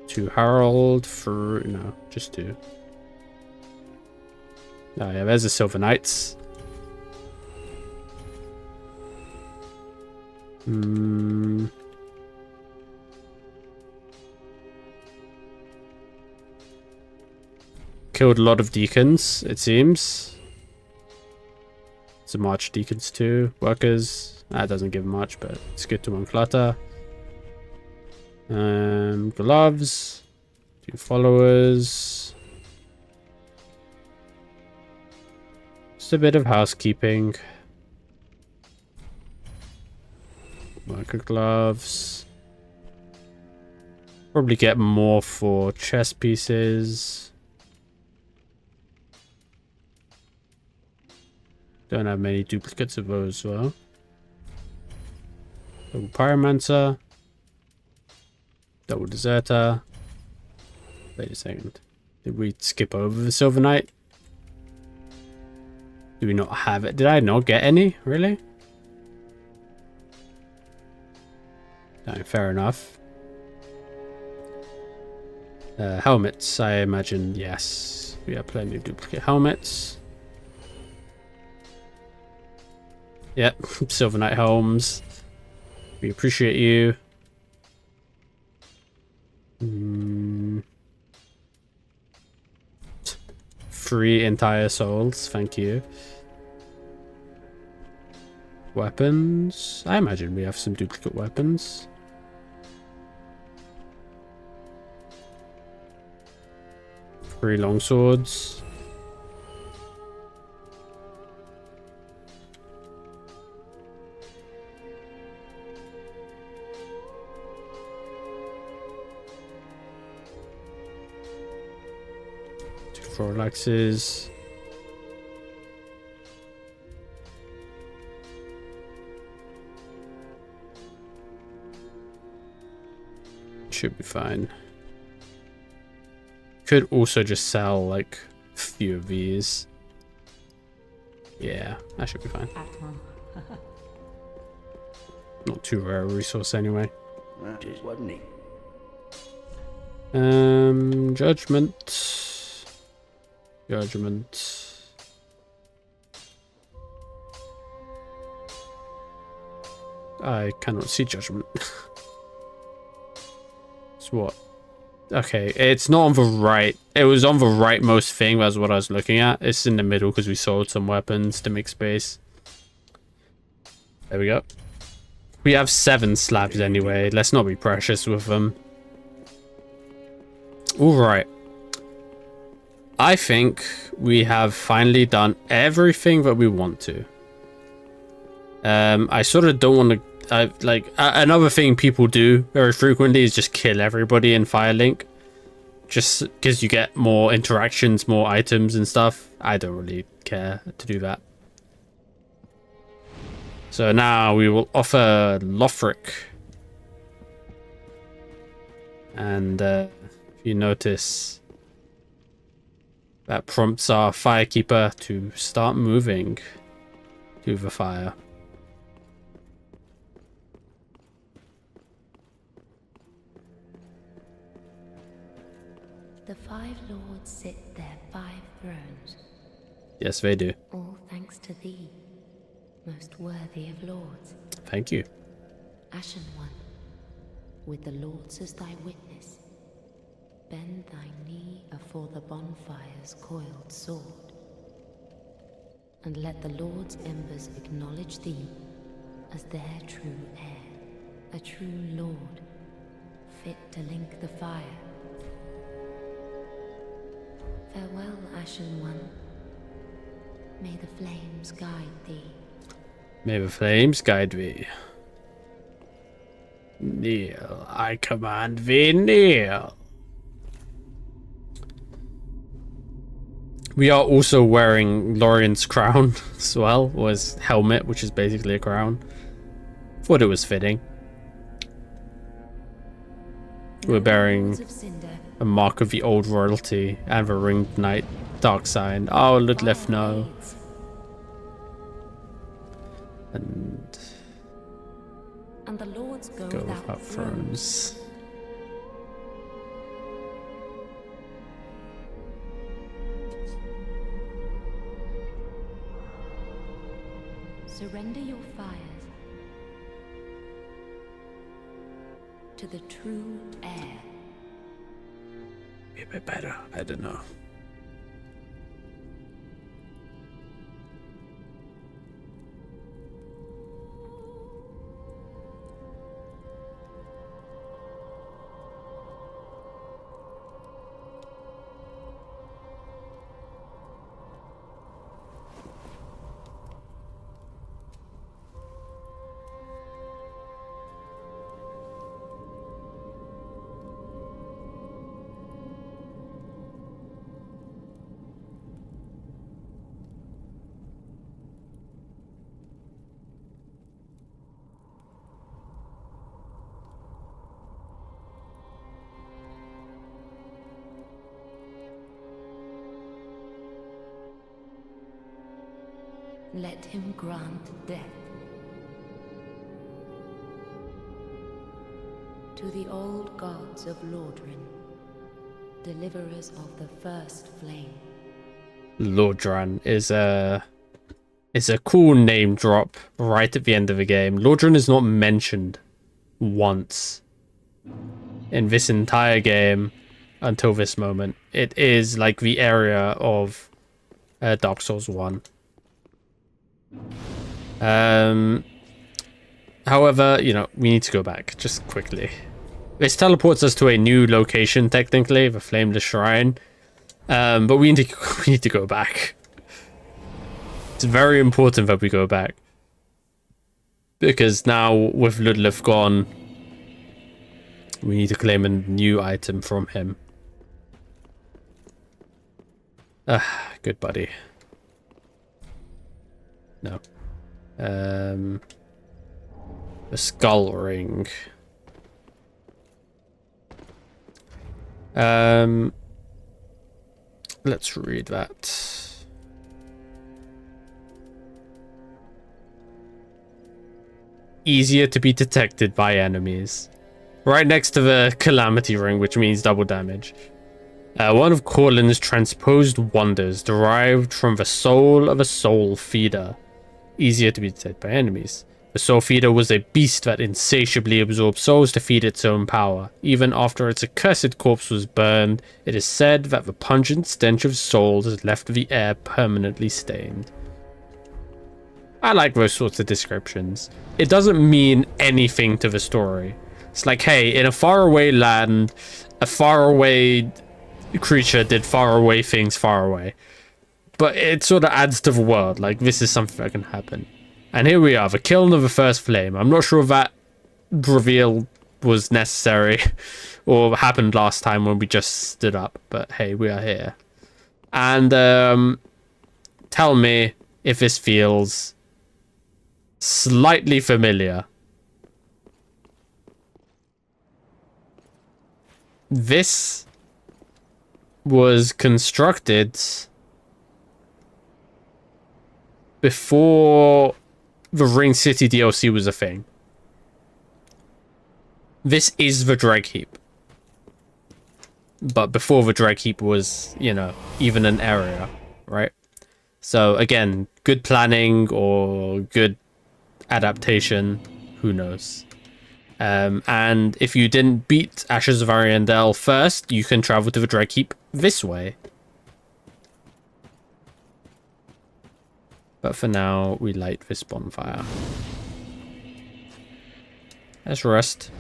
2 Herald for no, just 2. Oh yeah, there's the Silver Knights. Killed a lot of deacons, it seems. Some March deacons too. Workers. That doesn't give much, but it's good to unclutter. Gloves. 2 followers. Just a bit of housekeeping. Worker gloves. Probably get more for chest pieces. Don't have many duplicates of those as well. Double Pyromancer. Double Deserter. Wait a second. Did we skip over the Silver Knight? Do we not have it? Did I not get any? Really? No, fair enough. Helmets, I imagine, yes. We have plenty of duplicate helmets. Yep, Silver Knight helms. We appreciate you. 3 entire souls, thank you. Weapons. I imagine we have some duplicate weapons. Three long swords. Two Forlaxes. Should be fine. could also just sell like a few of these. Yeah, that should be fine. Not too rare a resource anyway. That is, wasn't he? Judgment. Judgment. I cannot see judgment. It's what? Okay, it's not on the right. It was on the rightmost thing. That's what I was looking at. It's in the middle because we sold some weapons to make space. There we go. We have 7 slabs anyway. Let's not be precious with them. Alright. I think we have finally done everything that we want to. I sort of don't want to... another thing people do very frequently is just kill everybody in Firelink. Just because you get more interactions, more items and stuff. I don't really care to do that. So now we will offer Lothric. And if you notice, that prompts our Firekeeper to start moving to the fire. The 5 lords sit their 5 thrones. Yes, they do. All thanks to thee, most worthy of lords. Thank you. Ashen One, with the lords as thy witness, bend thy knee afore the bonfire's coiled sword, and let the lords' embers acknowledge thee as their true heir, a true lord, fit to link the fire. Farewell, Ashen One. May the flames guide thee. May the flames guide thee. Kneel, I command thee, kneel. We are also wearing Lorien's crown as well, or his helmet, which is basically a crown. Thought it was fitting. We're bearing a mark of the old royalty and the ringed knight dark sign. Oh, Ludlef, no. And the lords go without thrones. Surrender your fires to the true heir. Be a bit better. I don't know. Let him grant death to the old gods of Lordran, deliverers of the first flame. Lordran is a cool name drop right at the end of the game. Lordran is not mentioned once in this entire game until this moment. It is like the area of Dark Souls 1. However, you know, we need to go back just quickly. This teleports us to a new location, technically, the Flameless Shrine. But we need to go back. It's very important that we go back, because now with Ludlef gone, we need to claim a new item from him. Good buddy. No. The skull ring. Let's read that. Easier to be detected by enemies. Right next to the Calamity Ring, which means double damage. One of Kiln's transposed wonders derived from the soul of a soul feeder. Easier to be detected by enemies. The soul feeder was a beast that insatiably absorbed souls to feed its own power. Even after its accursed corpse was burned, it is said that the pungent stench of souls left the air permanently stained. I like those sorts of descriptions. It doesn't mean anything to the story. It's like, hey, in a faraway land, a faraway creature did faraway things far away. But it sort of adds to the world. Like, this is something that can happen. And here we are, the Kiln of the First Flame. I'm not sure if that reveal was necessary or happened last time when we just stood up. But hey, we are here. And tell me if this feels slightly familiar. This was constructed before the Ring City DLC was a thing. This is the Dreg Heap. But before the Dreg Heap was, you know, even an area, right? So again, good planning or good adaptation, who knows. And if you didn't beat Ashes of Ariandel first, you can travel to the Dreg Heap this way. But for now, we light this bonfire. Let's rest.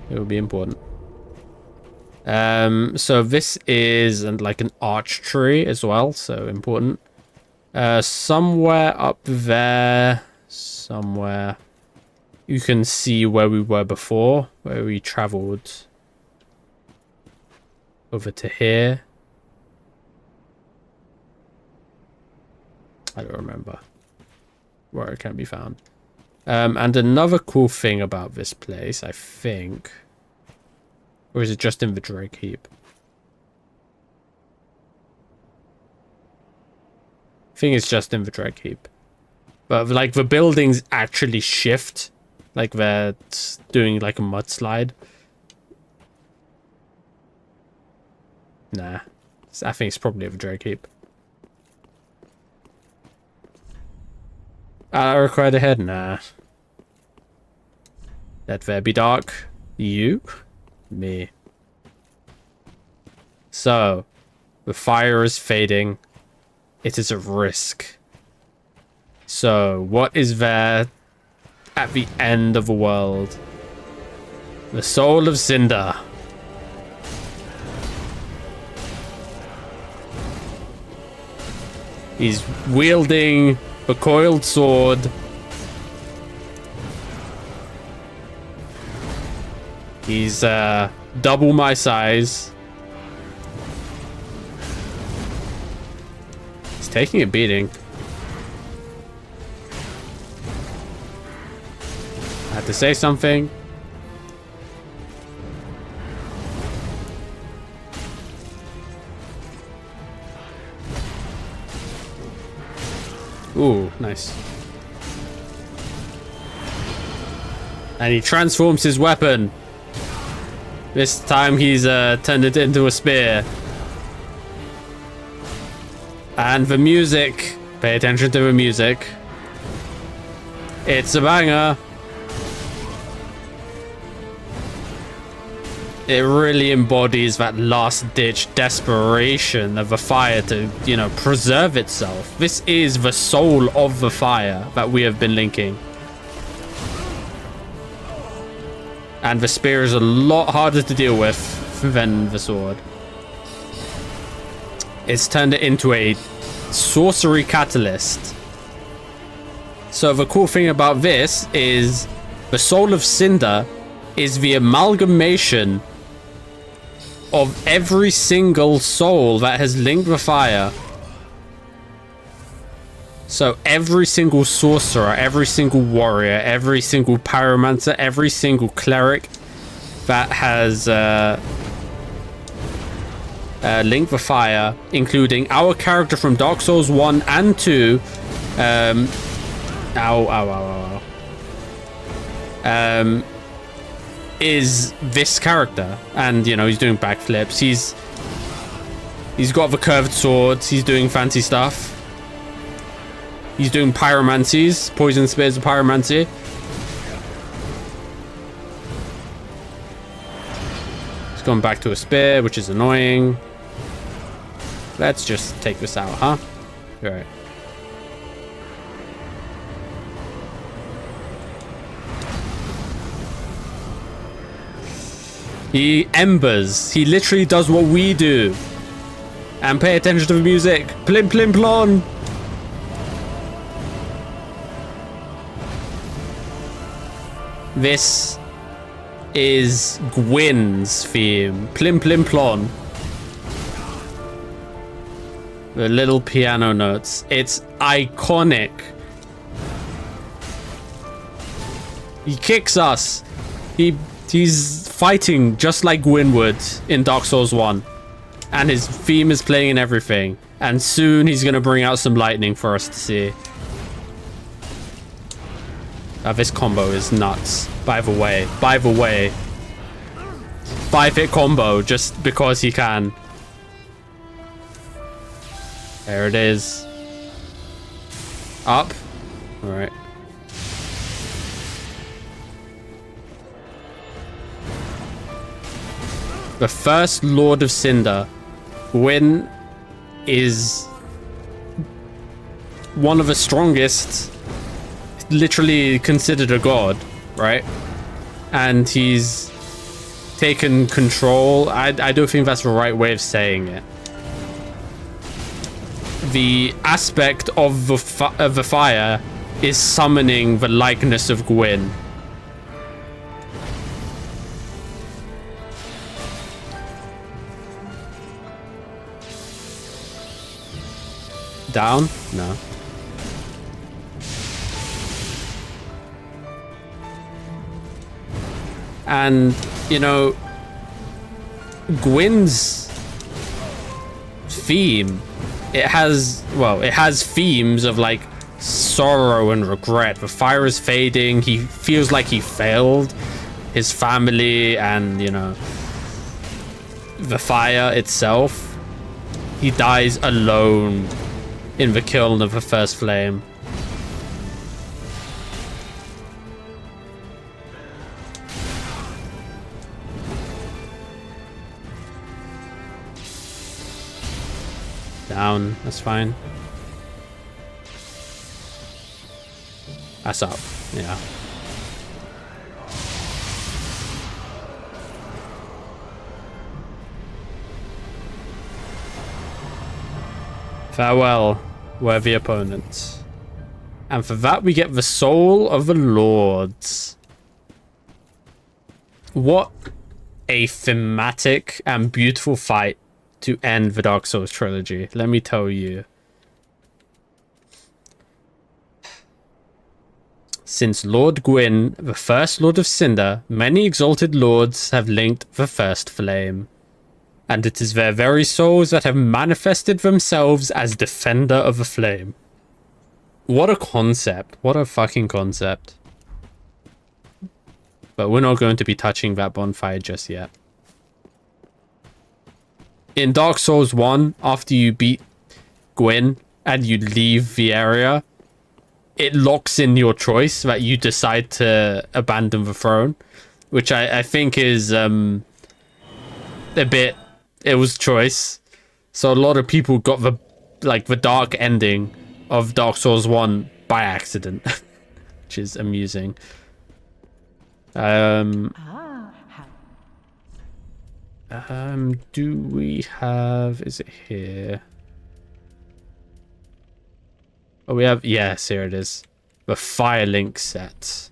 It will be important. So this is like an arch tree as well, so important. Somewhere up there, somewhere, you can see where we were before, where we traveled over to here. I don't remember where it can be found. And another cool thing about this place, I think, or is it just in the Dreg Heap? I think it's just in the Dreg Heap. But like the buildings actually shift, like they're doing like a mudslide. Nah, I think it's probably the Dreg Heap. I required a head? Nah. Let there be dark. You? Me. So, the fire is fading. It is at risk. So, what is there at the end of the world? The soul of Cinder. He's wielding a coiled sword. He's double my size. He's taking a beating. I had to say something. Ooh, nice. And he transforms his weapon. This time he's turned it into a spear. And the music. Pay attention to the music. It's a banger. It really embodies that last-ditch desperation of the fire to, you know, preserve itself. This is the soul of the fire that we have been linking. And the spear is a lot harder to deal with than the sword. It's turned it into a sorcery catalyst. So the cool thing about this is the soul of Cinder is the amalgamation of every single soul that has linked the fire. So every single sorcerer, every single warrior, every single pyromancer, every single cleric that has Link the Fire, including our character from Dark Souls 1 and 2. Is this character, and you know, he's doing backflips. He's got the curved swords. He's doing fancy stuff. He's doing pyromancies, poison spears of pyromancy. He's gone back to a spear, which is annoying. Let's just take this out, huh? All right. He embers. He literally does what we do. And pay attention to the music. Plim plim plon. This is Gwyn's theme. Plim plim plon. The little piano notes. It's iconic. He kicks us. He's fighting just like Gwyn would in Dark Souls 1. And his theme is playing in everything. And soon he's going to bring out some lightning for us to see. This combo is nuts. By the way. 5-hit combo just because he can. There it is. Up. Alright. The first Lord of Cinder. Gwyn is one of the strongest, literally considered a god, right? And he's taken control. I don't think that's the right way of saying it. The aspect of the fire is summoning the likeness of Gwyn. Down? No. And, you know, Gwyn's theme, it has themes of like sorrow and regret. The fire is fading. He feels like he failed his family and, you know, the fire itself. He dies alone in the kiln of the first flame. Down, that's fine. That's up, yeah. Farewell, worthy opponents. And for that we get the Soul of the Lords. What a thematic and beautiful fight to end the Dark Souls trilogy, let me tell you. Since Lord Gwyn, the first Lord of Cinder, many exalted lords have linked the first flame. And it is their very souls that have manifested themselves as defender of the flame. What a concept. What a fucking concept. But we're not going to be touching that bonfire just yet. In Dark Souls 1, after you beat Gwyn and you leave the area, it locks in your choice that you decide to abandon the throne, which I think is a bit... It was choice. So a lot of people got the dark ending of Dark Souls 1 by accident, which is amusing. Do we have... Is it here? Oh, we have... Yes, here it is. The Firelink set.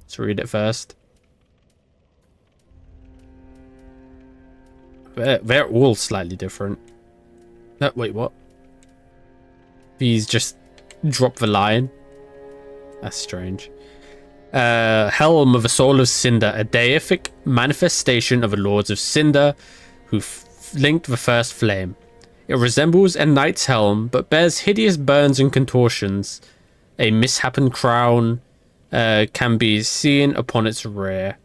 Let's read it first. They're all slightly different. No, wait, what? He's just dropped the line. That's strange. Helm of the Soul of Cinder, a deific manifestation of the Lords of Cinder, who linked the first flame. It resembles a knight's helm, but bears hideous burns and contortions. A misshapen crown can be seen upon its rear.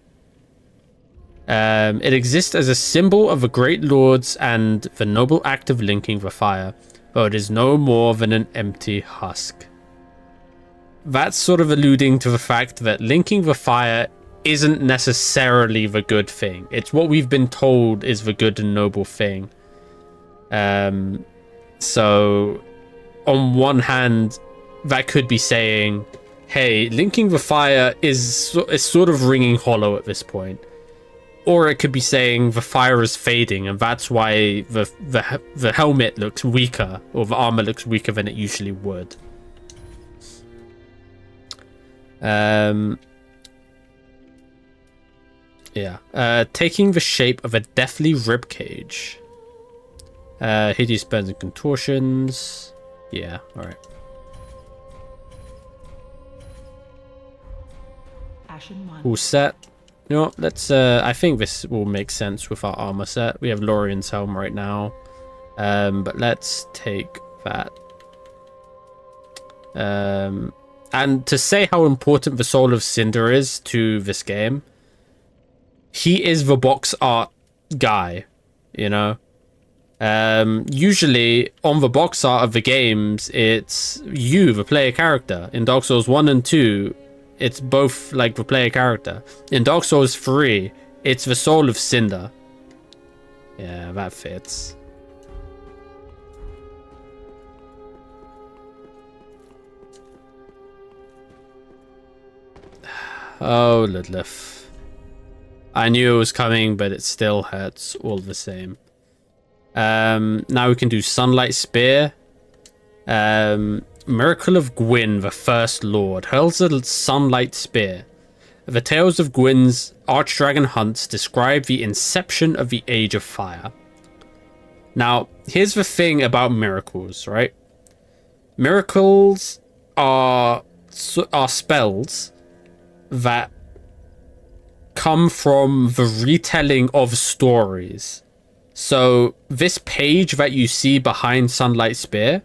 It exists as a symbol of the great lords and the noble act of linking the fire, though it is no more than an empty husk. That's sort of alluding to the fact that linking the fire isn't necessarily the good thing. It's what we've been told is the good and noble thing. So on one hand, that could be saying, hey, linking the fire is sort of ringing hollow at this point. Or it could be saying the fire is fading, and that's why the helmet looks weaker, or the armor looks weaker than it usually would. Taking the shape of a deathly ribcage. Hideous burns and contortions. Yeah, alright. All set. You know what, let's I think this will make sense with our armor set. We have Lorien's helm right now. But let's take that. And to say how important the Soul of Cinder is to this game, he is the box art guy, you know? Usually on the box art of the games, it's you, the player character. In Dark Souls 1 and 2, it's both like the player character. In Dark Souls 3, it's the Soul of Cinder. Yeah, that fits. Oh, Ludleth. I knew it was coming, but it still hurts all the same. Now we can do Sunlight Spear. Miracle of Gwyn, the First Lord, hurls a Sunlight Spear. The tales of Gwyn's Archdragon hunts describe the inception of the Age of Fire. Now, here's the thing about miracles, right? Miracles are spells that come from the retelling of stories. So this page that you see behind Sunlight Spear,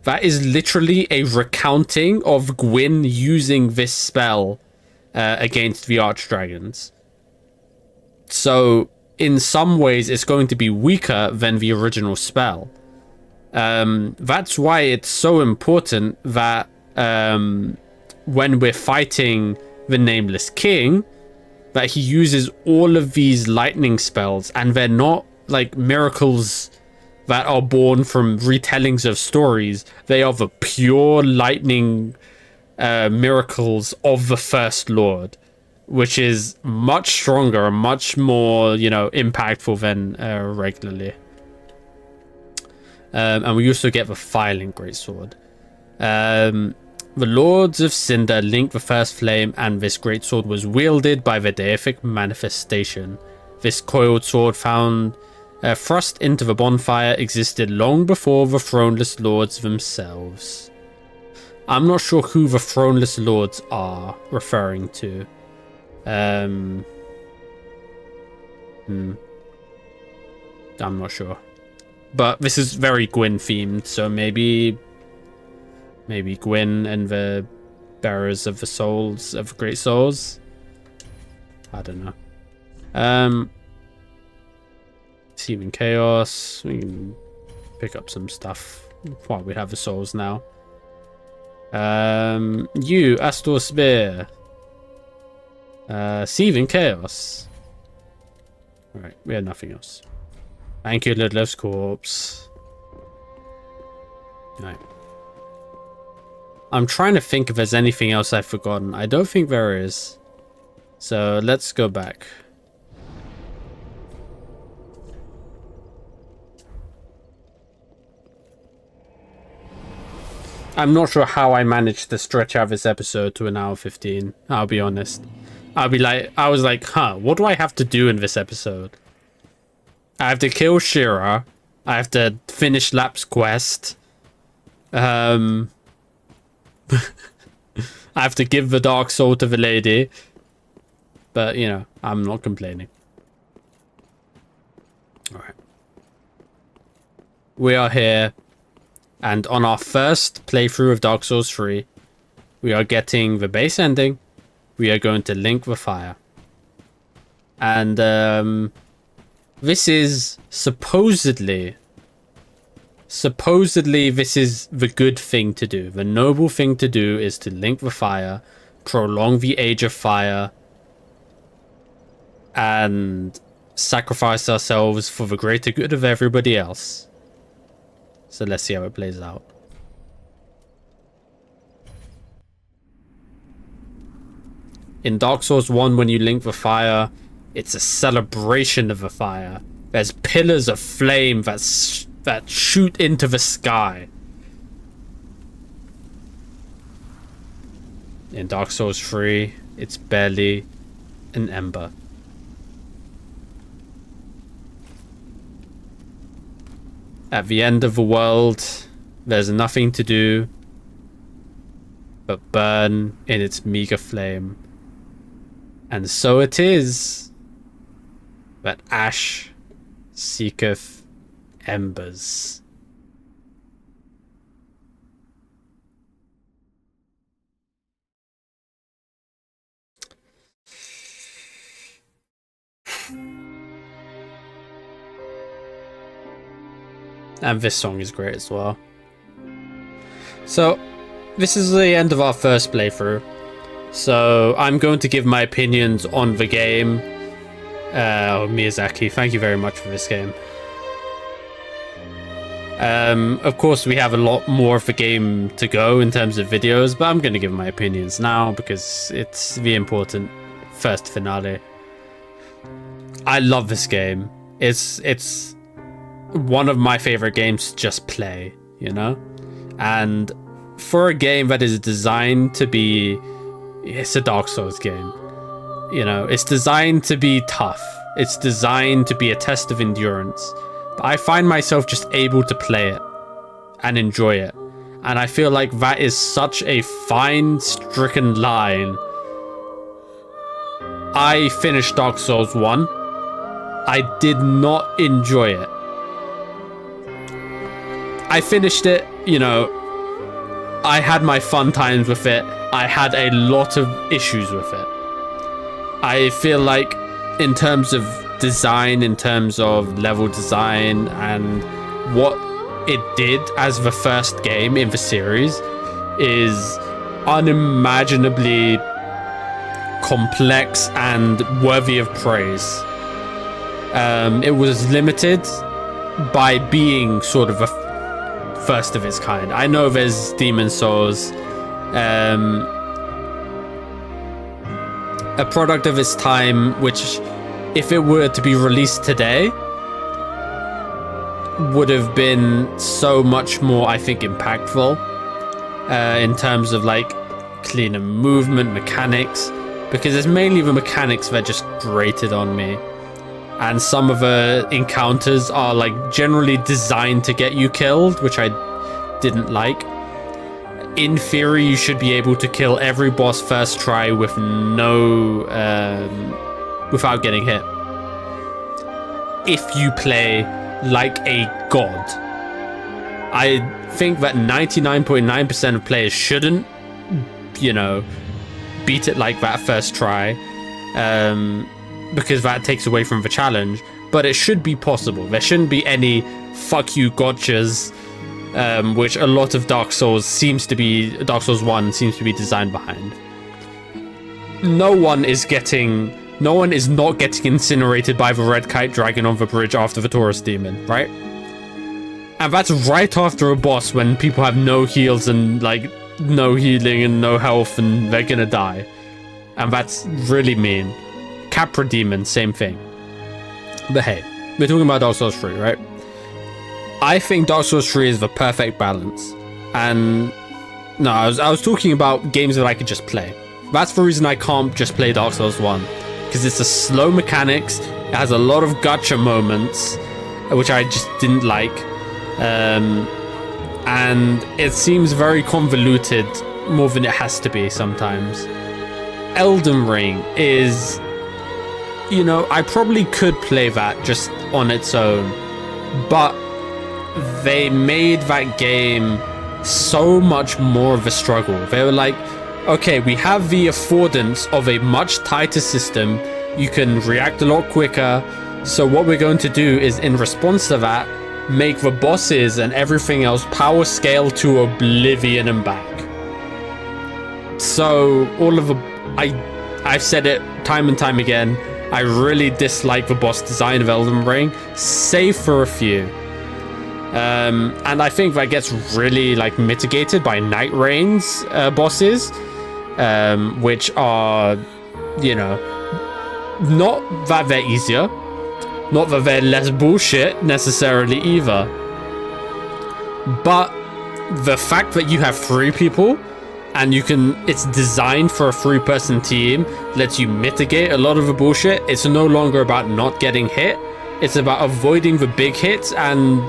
that is literally a recounting of Gwyn using this spell against the Archdragons. So in some ways, it's going to be weaker than the original spell. That's why it's so important that when we're fighting the Nameless King, that he uses all of these lightning spells, and they're not like miracles that are born from retellings of stories. They are the pure lightning miracles of the First Lord, which is much stronger and much more, you know, impactful than regularly. And we also get the Firelink Greatsword. The Lords of Cinder link the First Flame, and this greatsword was wielded by the deific manifestation. This coiled sword found thrust into the bonfire existed long before the Throneless Lords themselves. I'm not sure who the Throneless Lords are referring to. I'm not sure. But this is very Gwyn themed, so maybe Gwyn and the bearers of the souls, of the great souls. I don't know. Seeming Chaos. We can pick up some stuff while we have the souls now. You, Astor Spear. Seething Chaos. Alright, we have nothing else. Thank you, Ludleth's Corpse. Alright. I'm trying to think if there's anything else I've forgotten. I don't think there is. So let's go back. I'm not sure how I managed to stretch out this episode to an hour 15. I'll be honest. I was like, what do I have to do in this episode? I have to kill Shira. I have to finish Lap's quest. I have to give the dark soul to the lady. But, you know, I'm not complaining. Alright. we are here, and on our first playthrough of Dark Souls 3, we are getting the base ending. We are going to link the fire. And this is supposedly this is the good thing to do. The noble thing to do is to link the fire, prolong the age of fire, and sacrifice ourselves for the greater good of everybody else. So let's see how it plays out. In Dark Souls 1, when you link the fire, it's a celebration of the fire. There's pillars of flame that shoot into the sky. In Dark Souls 3, it's barely an ember. At the end of the world, there's nothing to do but burn in its meager flame. And so it is that ash seeketh embers. And this song is great as well. So, this is the end of our first playthrough. So, I'm going to give my opinions on the game. Miyazaki, thank you very much for this game. Of course, we have a lot more of the game to go in terms of videos, but I'm going to give my opinions now because it's the important first finale. I love this game. It's one of my favorite games to just play, you know? And for a game that is designed to be... It's a Dark Souls game. You know, it's designed to be tough. It's designed to be a test of endurance. But I find myself just able to play it and enjoy it. And I feel like that is such a fine, stricken line. I finished Dark Souls 1. I did not enjoy it. I finished it, you know, I had my fun times with it. I had a lot of issues with it. I feel like in terms of design, in terms of level design and what it did as the first game in the series is unimaginably complex and worthy of praise. It was limited by being sort of a first of its kind. I know there's Demon Souls, a product of its time, which if it were to be released today would have been so much more, I think, impactful in terms of like cleaner movement mechanics, because it's mainly the mechanics that just grated on me. And some of the encounters are like generally designed to get you killed, which I didn't like. In theory, you should be able to kill every boss first try with without getting hit. If you play like a god. I think that 99.9% of players shouldn't, you know, beat it like that first try. Because that takes away from the challenge, but it should be possible. There shouldn't be any fuck you gotchas, which a lot of Dark Souls 1 seems to be designed behind. No one is not getting incinerated by the red kite dragon on the bridge after the Taurus demon, right? And that's right after a boss when people have no heals and like no healing and no health and they're gonna die. And that's really mean. Capra Demon, same thing. But hey, we're talking about Dark Souls 3, right? I think Dark Souls 3 is the perfect balance. And no, I was talking about games that I could just play. That's the reason I can't just play Dark Souls 1. Because it's a slow mechanics, it has a lot of gacha moments, which I just didn't like. And it seems very convoluted, more than it has to be sometimes. Elden Ring is... You know, I probably could play that just on its own, but they made that game so much more of a struggle. They were like, okay, we have the affordance of a much tighter system. You can react a lot quicker. So what we're going to do is, in response to that, make the bosses and everything else power scale to oblivion and back. So all of the... I've said it time and time again, I really dislike the boss design of Elden Ring, save for a few. And I think that gets really like mitigated by Night Rain's bosses, which are, you know, not that they're easier, not that they're less bullshit necessarily either, but the fact that you have 3 people and you can, it's designed for a 3-person team, lets you mitigate a lot of the bullshit. It's no longer about not getting hit, it's about avoiding the big hits and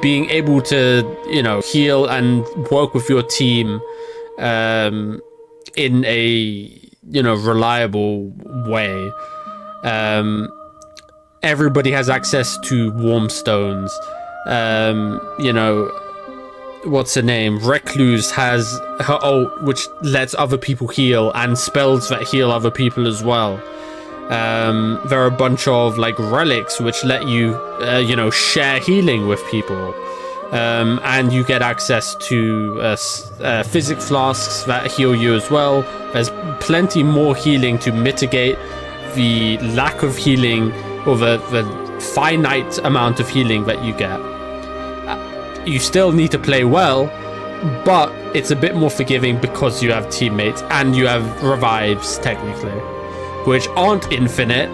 being able to, you know, heal and work with your team in a, you know, reliable way. Everybody has access to warm stones. You know, what's her name? Recluse has her ult, which lets other people heal, and spells that heal other people as well. There are a bunch of like relics which let you, you know, share healing with people. And you get access to physic flasks that heal you as well. There's plenty more healing to mitigate the lack of healing, or the finite amount of healing that you get. You still need to play well, but it's a bit more forgiving because you have teammates and you have revives, technically, which aren't infinite,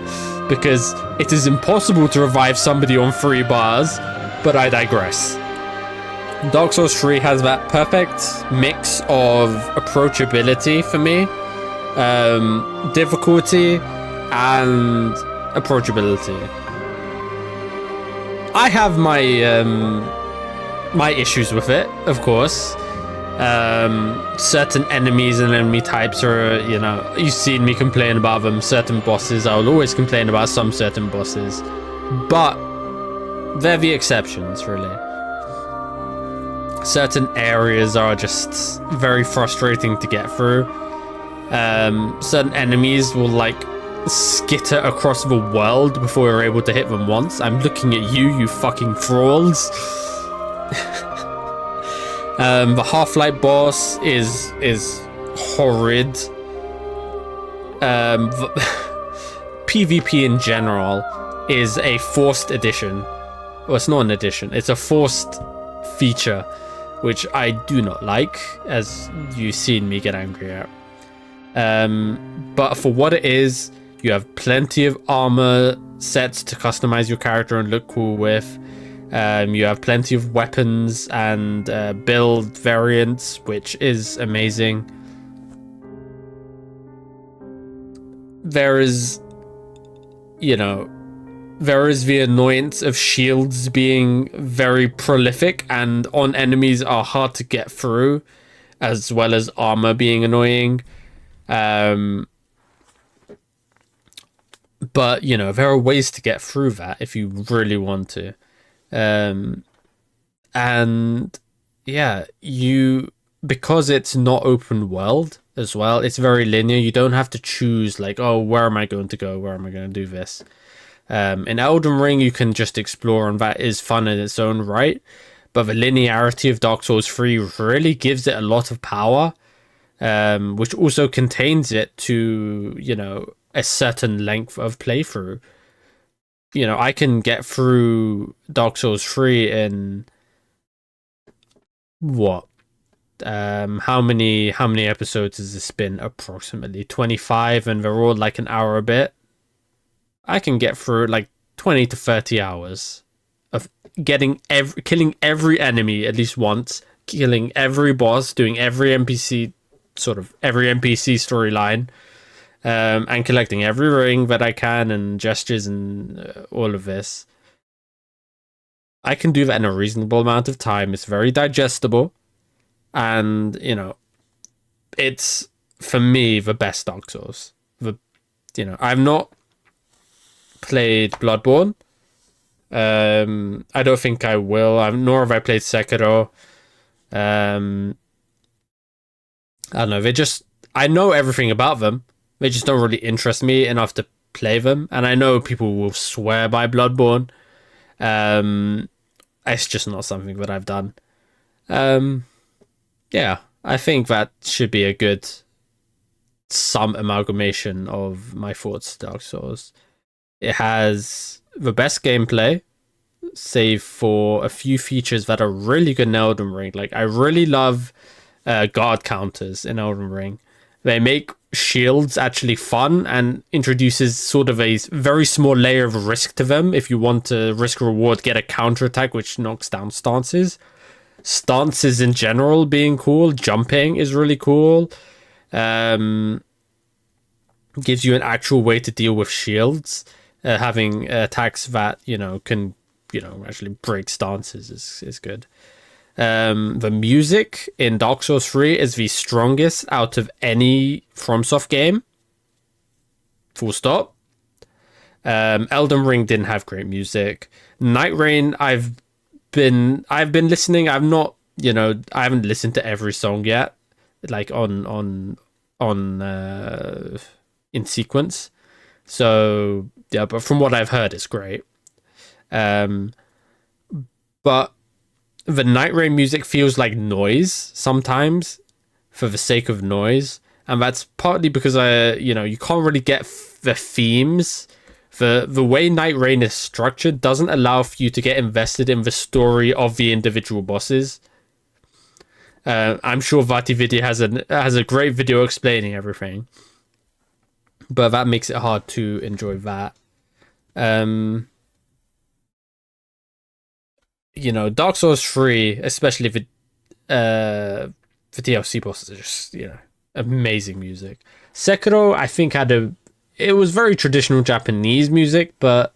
because it is impossible to revive somebody on 3 bars, but I digress. Dark Souls 3 has that perfect mix of approachability for me, difficulty, and approachability. I have my my issues with it, of course. Certain enemies and enemy types are, you know, you've seen me complain about them. Certain bosses, I will always complain about some certain bosses, but they're the exceptions, really. Certain areas are just very frustrating to get through. Certain enemies will like skitter across the world before you're able to hit them once. I'm looking at you, you fucking thralls. The Half-Light boss is horrid. PvP in general is a forced addition. Well, it's not an addition, it's a forced feature, which I do not like, as you've seen me get angry at. But for what it is, you have plenty of armor sets to customize your character and look cool with. You have plenty of weapons and build variants, which is amazing. There is, you know, there is the annoyance of shields being very prolific and on enemies are hard to get through, as well as armor being annoying. But, you know, there are ways to get through that if you really want to. And yeah, because it's not open world as well, it's very linear. You don't have to choose like, oh, where am I going to go? Where am I going to do this? In Elden Ring, you can just explore, and that is fun in its own right. But the linearity of Dark Souls 3 really gives it a lot of power, which also contains it to, you know, a certain length of playthrough. You know, I can get through Dark Souls 3 in what? How many episodes has this been? Approximately 25, and they're all like an hour a bit. I can get through like 20 to 30 hours of killing every enemy at least once, killing every boss, doing every NPC storyline. And collecting every ring that I can, and gestures, and all of this. I can do that in a reasonable amount of time. It's very digestible, and you know, it's for me the best Dark Souls. You know, I've not played Bloodborne, I don't think I will. Nor have I played Sekiro. I don't know. I know everything about them. They just don't really interest me enough to play them. And I know people will swear by Bloodborne. It's just not something that I've done. Yeah, I think that should be a good some amalgamation of my thoughts to Dark Souls. It has the best gameplay, save for a few features that are really good in Elden Ring. Like, I really love guard counters in Elden Ring. They make shields actually fun and introduces sort of a very small layer of risk to them. If you want to risk reward, get a counter attack which knocks down stances. Stances in general being cool. Jumping is really cool. Gives you an actual way to deal with shields. Having attacks that, can, actually break stances is good. The music in Dark Souls 3 is the strongest out of any FromSoft game. Full stop. Elden Ring didn't have great music. Night Rain, I've been listening. I've not, I haven't listened to every song yet, like on in sequence. So yeah, but from what I've heard, it's great. But the Night Rain music feels like noise sometimes, for the sake of noise, and that's partly because you can't really get the themes. The way Night Rain is structured doesn't allow for you to get invested in the story of the individual bosses. I'm sure VatiVidya has a great video explaining everything, but that makes it hard to enjoy that. Dark Souls 3, especially the DLC bosses, are just amazing music. Sekiro, I think, it was very traditional Japanese music, but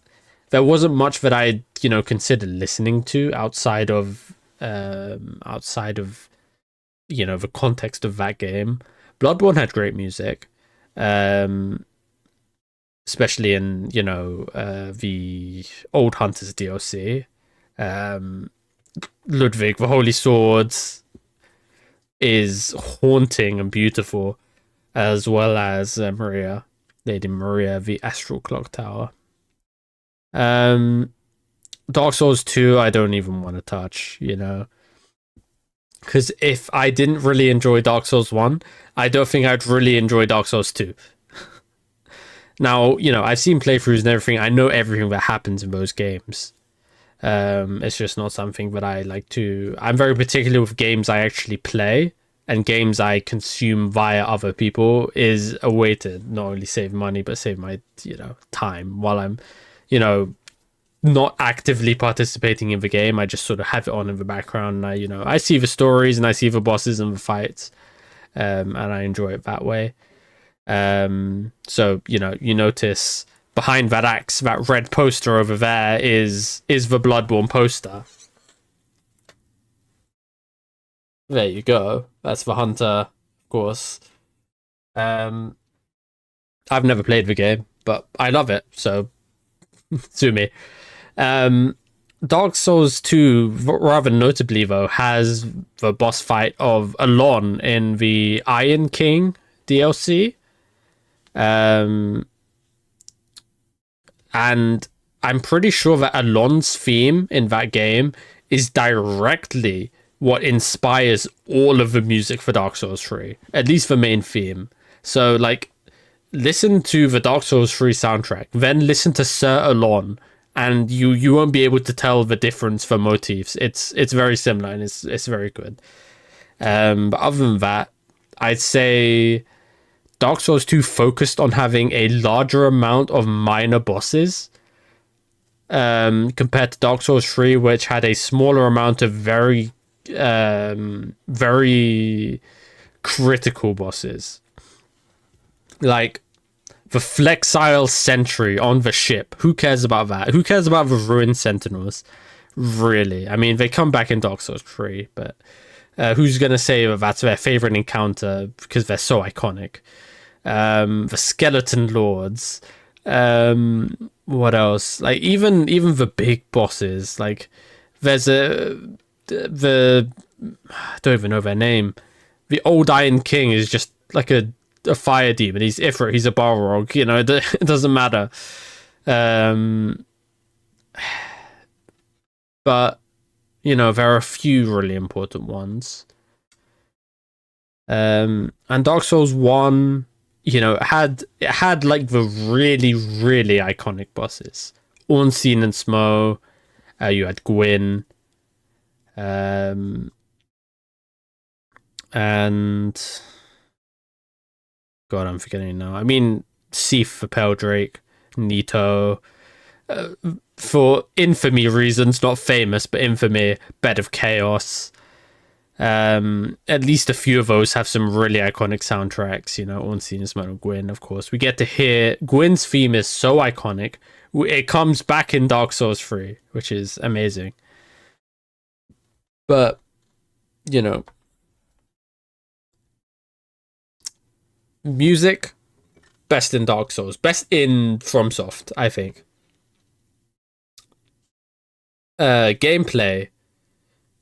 there wasn't much that I considered listening to outside of the context of that game. Bloodborne had great music, especially in the Old Hunters DLC. Ludwig, the Holy Swords, is haunting and beautiful, as well as Lady Maria, the Astral Clock Tower. Dark Souls 2, I don't even want to touch, because if I didn't really enjoy Dark Souls 1, I don't think I'd really enjoy Dark Souls 2. Now, I've seen playthroughs and everything. I know everything that happens in those games. It's just not something that I like to. I'm very particular with games I actually play, and games I consume via other people is a way to not only save money but save my time while I'm not actively participating in the game. I just sort of have it on in the background, and I see the stories and I see the bosses and the fights, and I enjoy it that way. So you notice behind that axe, that red poster over there is the Bloodborne poster. There you go. That's the hunter, of course. I've never played the game, but I love it, so sue me. Dark Souls 2, rather notably though, has the boss fight of Alon in the Iron King DLC. And I'm pretty sure that Alon's theme in that game is directly what inspires all of the music for Dark Souls 3, at least the main theme. So listen to the Dark Souls 3 soundtrack, then listen to Sir Alon, and you won't be able to tell the difference for motifs. It's very similar, and it's very good. But other than that, I'd say Dark Souls 2 focused on having a larger amount of minor bosses, compared to Dark Souls 3, which had a smaller amount of very critical bosses. Like the Flexile Sentry on the ship. Who cares about that? Who cares about the Ruined Sentinels? Really? I mean, they come back in Dark Souls 3, but who's going to say that that's their favorite encounter because they're so iconic? The Skeleton Lords. what else? Like even the big bosses, like there's the I don't even know their name. The Old Iron King is just like a fire demon. He's Ifrit. He's a Balrog. You know, it doesn't matter. But you know, there are a few really important ones. And Dark Souls 1, you know, it had like the really, really iconic bosses. Ornstein and Smough. You had Gwyn. And God, I'm forgetting now. I mean, Sif for Peldrake, Nito. For infamy reasons, not famous, but infamy, Bed of Chaos. At least a few of those have some really iconic soundtracks, you know, Ornstein and Smough and Gwyn, of course. We get to hear Gwyn's theme is so iconic. It comes back in Dark Souls 3, which is amazing. But, you know, music, best in Dark Souls, best in FromSoft, I think. Gameplay,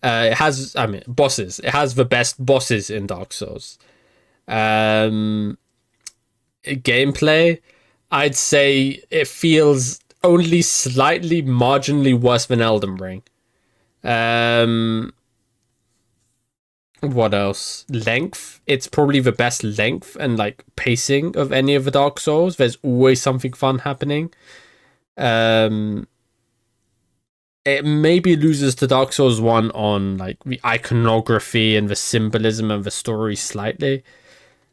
it has, I mean, bosses. It has the best bosses in Dark Souls. Gameplay, I'd say it feels only slightly marginally worse than Elden Ring. What else? Length. It's probably the best length and like pacing of any of the Dark Souls. There's always something fun happening. It maybe loses to Dark Souls 1 on like the iconography and the symbolism of the story slightly.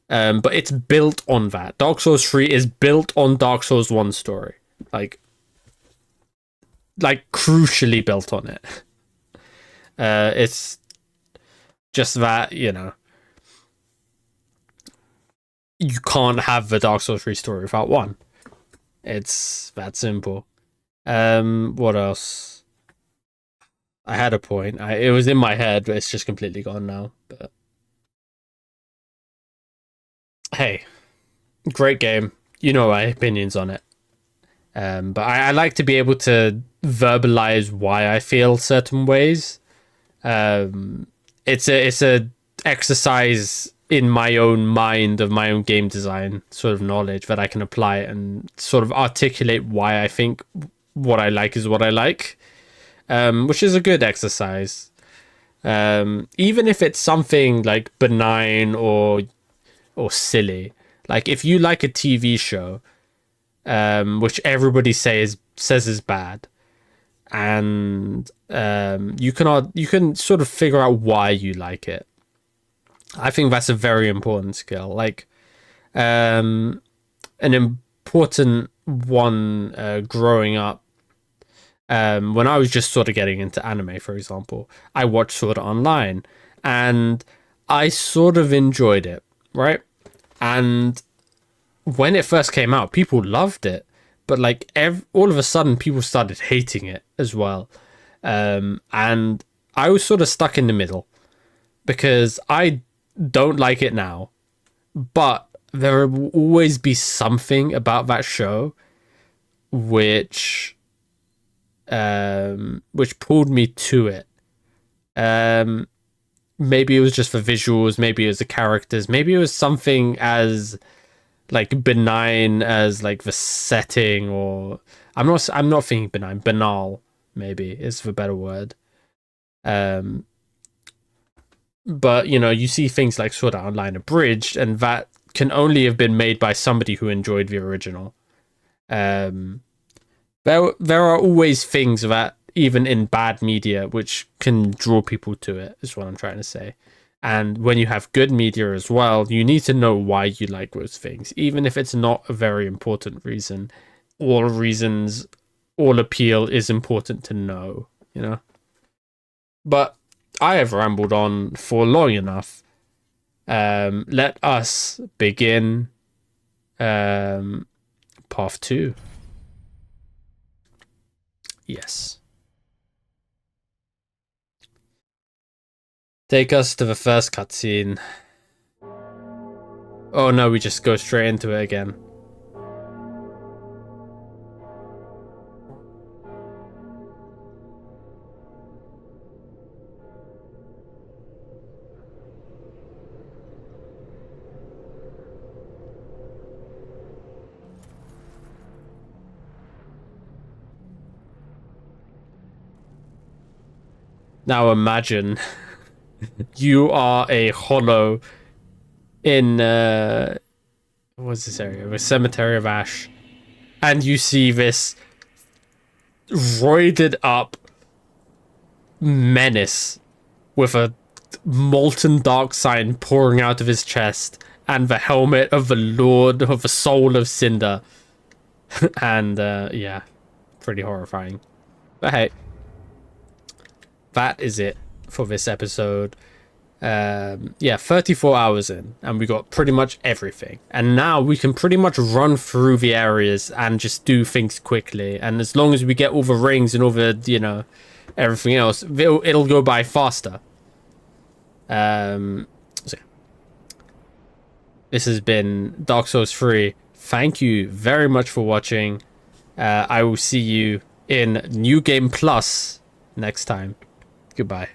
But it's built on that. Dark Souls 3 is built on Dark Souls 1 story. Like crucially built on it. It's just that, you know, you can't have the Dark Souls 3 story without 1. It's that simple. What else? I had a point. It was in my head, but it's just completely gone now. But hey, great game. You know my opinions on it. But I like to be able to verbalize why I feel certain ways. It's a exercise in my own mind of my own game design sort of knowledge that I can apply and sort of articulate why I think what I like is what I like. Which is a good exercise. Even if it's something like benign or silly. Like if you like a TV show, which everybody says is bad, and you can sort of figure out why you like it. I think that's a very important skill. Like an important one growing up. When I was just sort of getting into anime, for example, I watched Sword Art Online and I sort of enjoyed it, right? And when it first came out, people loved it, but like all of a sudden people started hating it as well. And I was sort of stuck in the middle because I don't like it now, but there will always be something about that show which pulled me to it. Maybe it was just the visuals, maybe it was the characters, maybe it was something as like benign as like the setting, or I'm not thinking benign, banal maybe is the better word. But you know, you see things like Sword Art Online Abridged, and that can only have been made by somebody who enjoyed the original. There are always things that, even in bad media, which can draw people to it, is what I'm trying to say. And when you have good media as well, you need to know why you like those things, even if it's not a very important reason. All appeal is important to know, you know? But I have rambled on for long enough. Let us begin path 2. Yes. Take us to the first cutscene. Oh no, we just go straight into it again. Now imagine you are a hollow in what's this area? The Cemetery of Ash, and you see this roided up menace with a molten dark sign pouring out of his chest and the helmet of the Lord of the Soul of Cinder. And yeah, pretty horrifying. But hey, that is it for this episode. Yeah, 34 hours in, and we got pretty much everything. And now we can pretty much run through the areas and just do things quickly. And as long as we get all the rings and all the, you know, everything else, it'll go by faster. So this has been Dark Souls 3. Thank you very much for watching. I will see you in New Game Plus next time. Goodbye.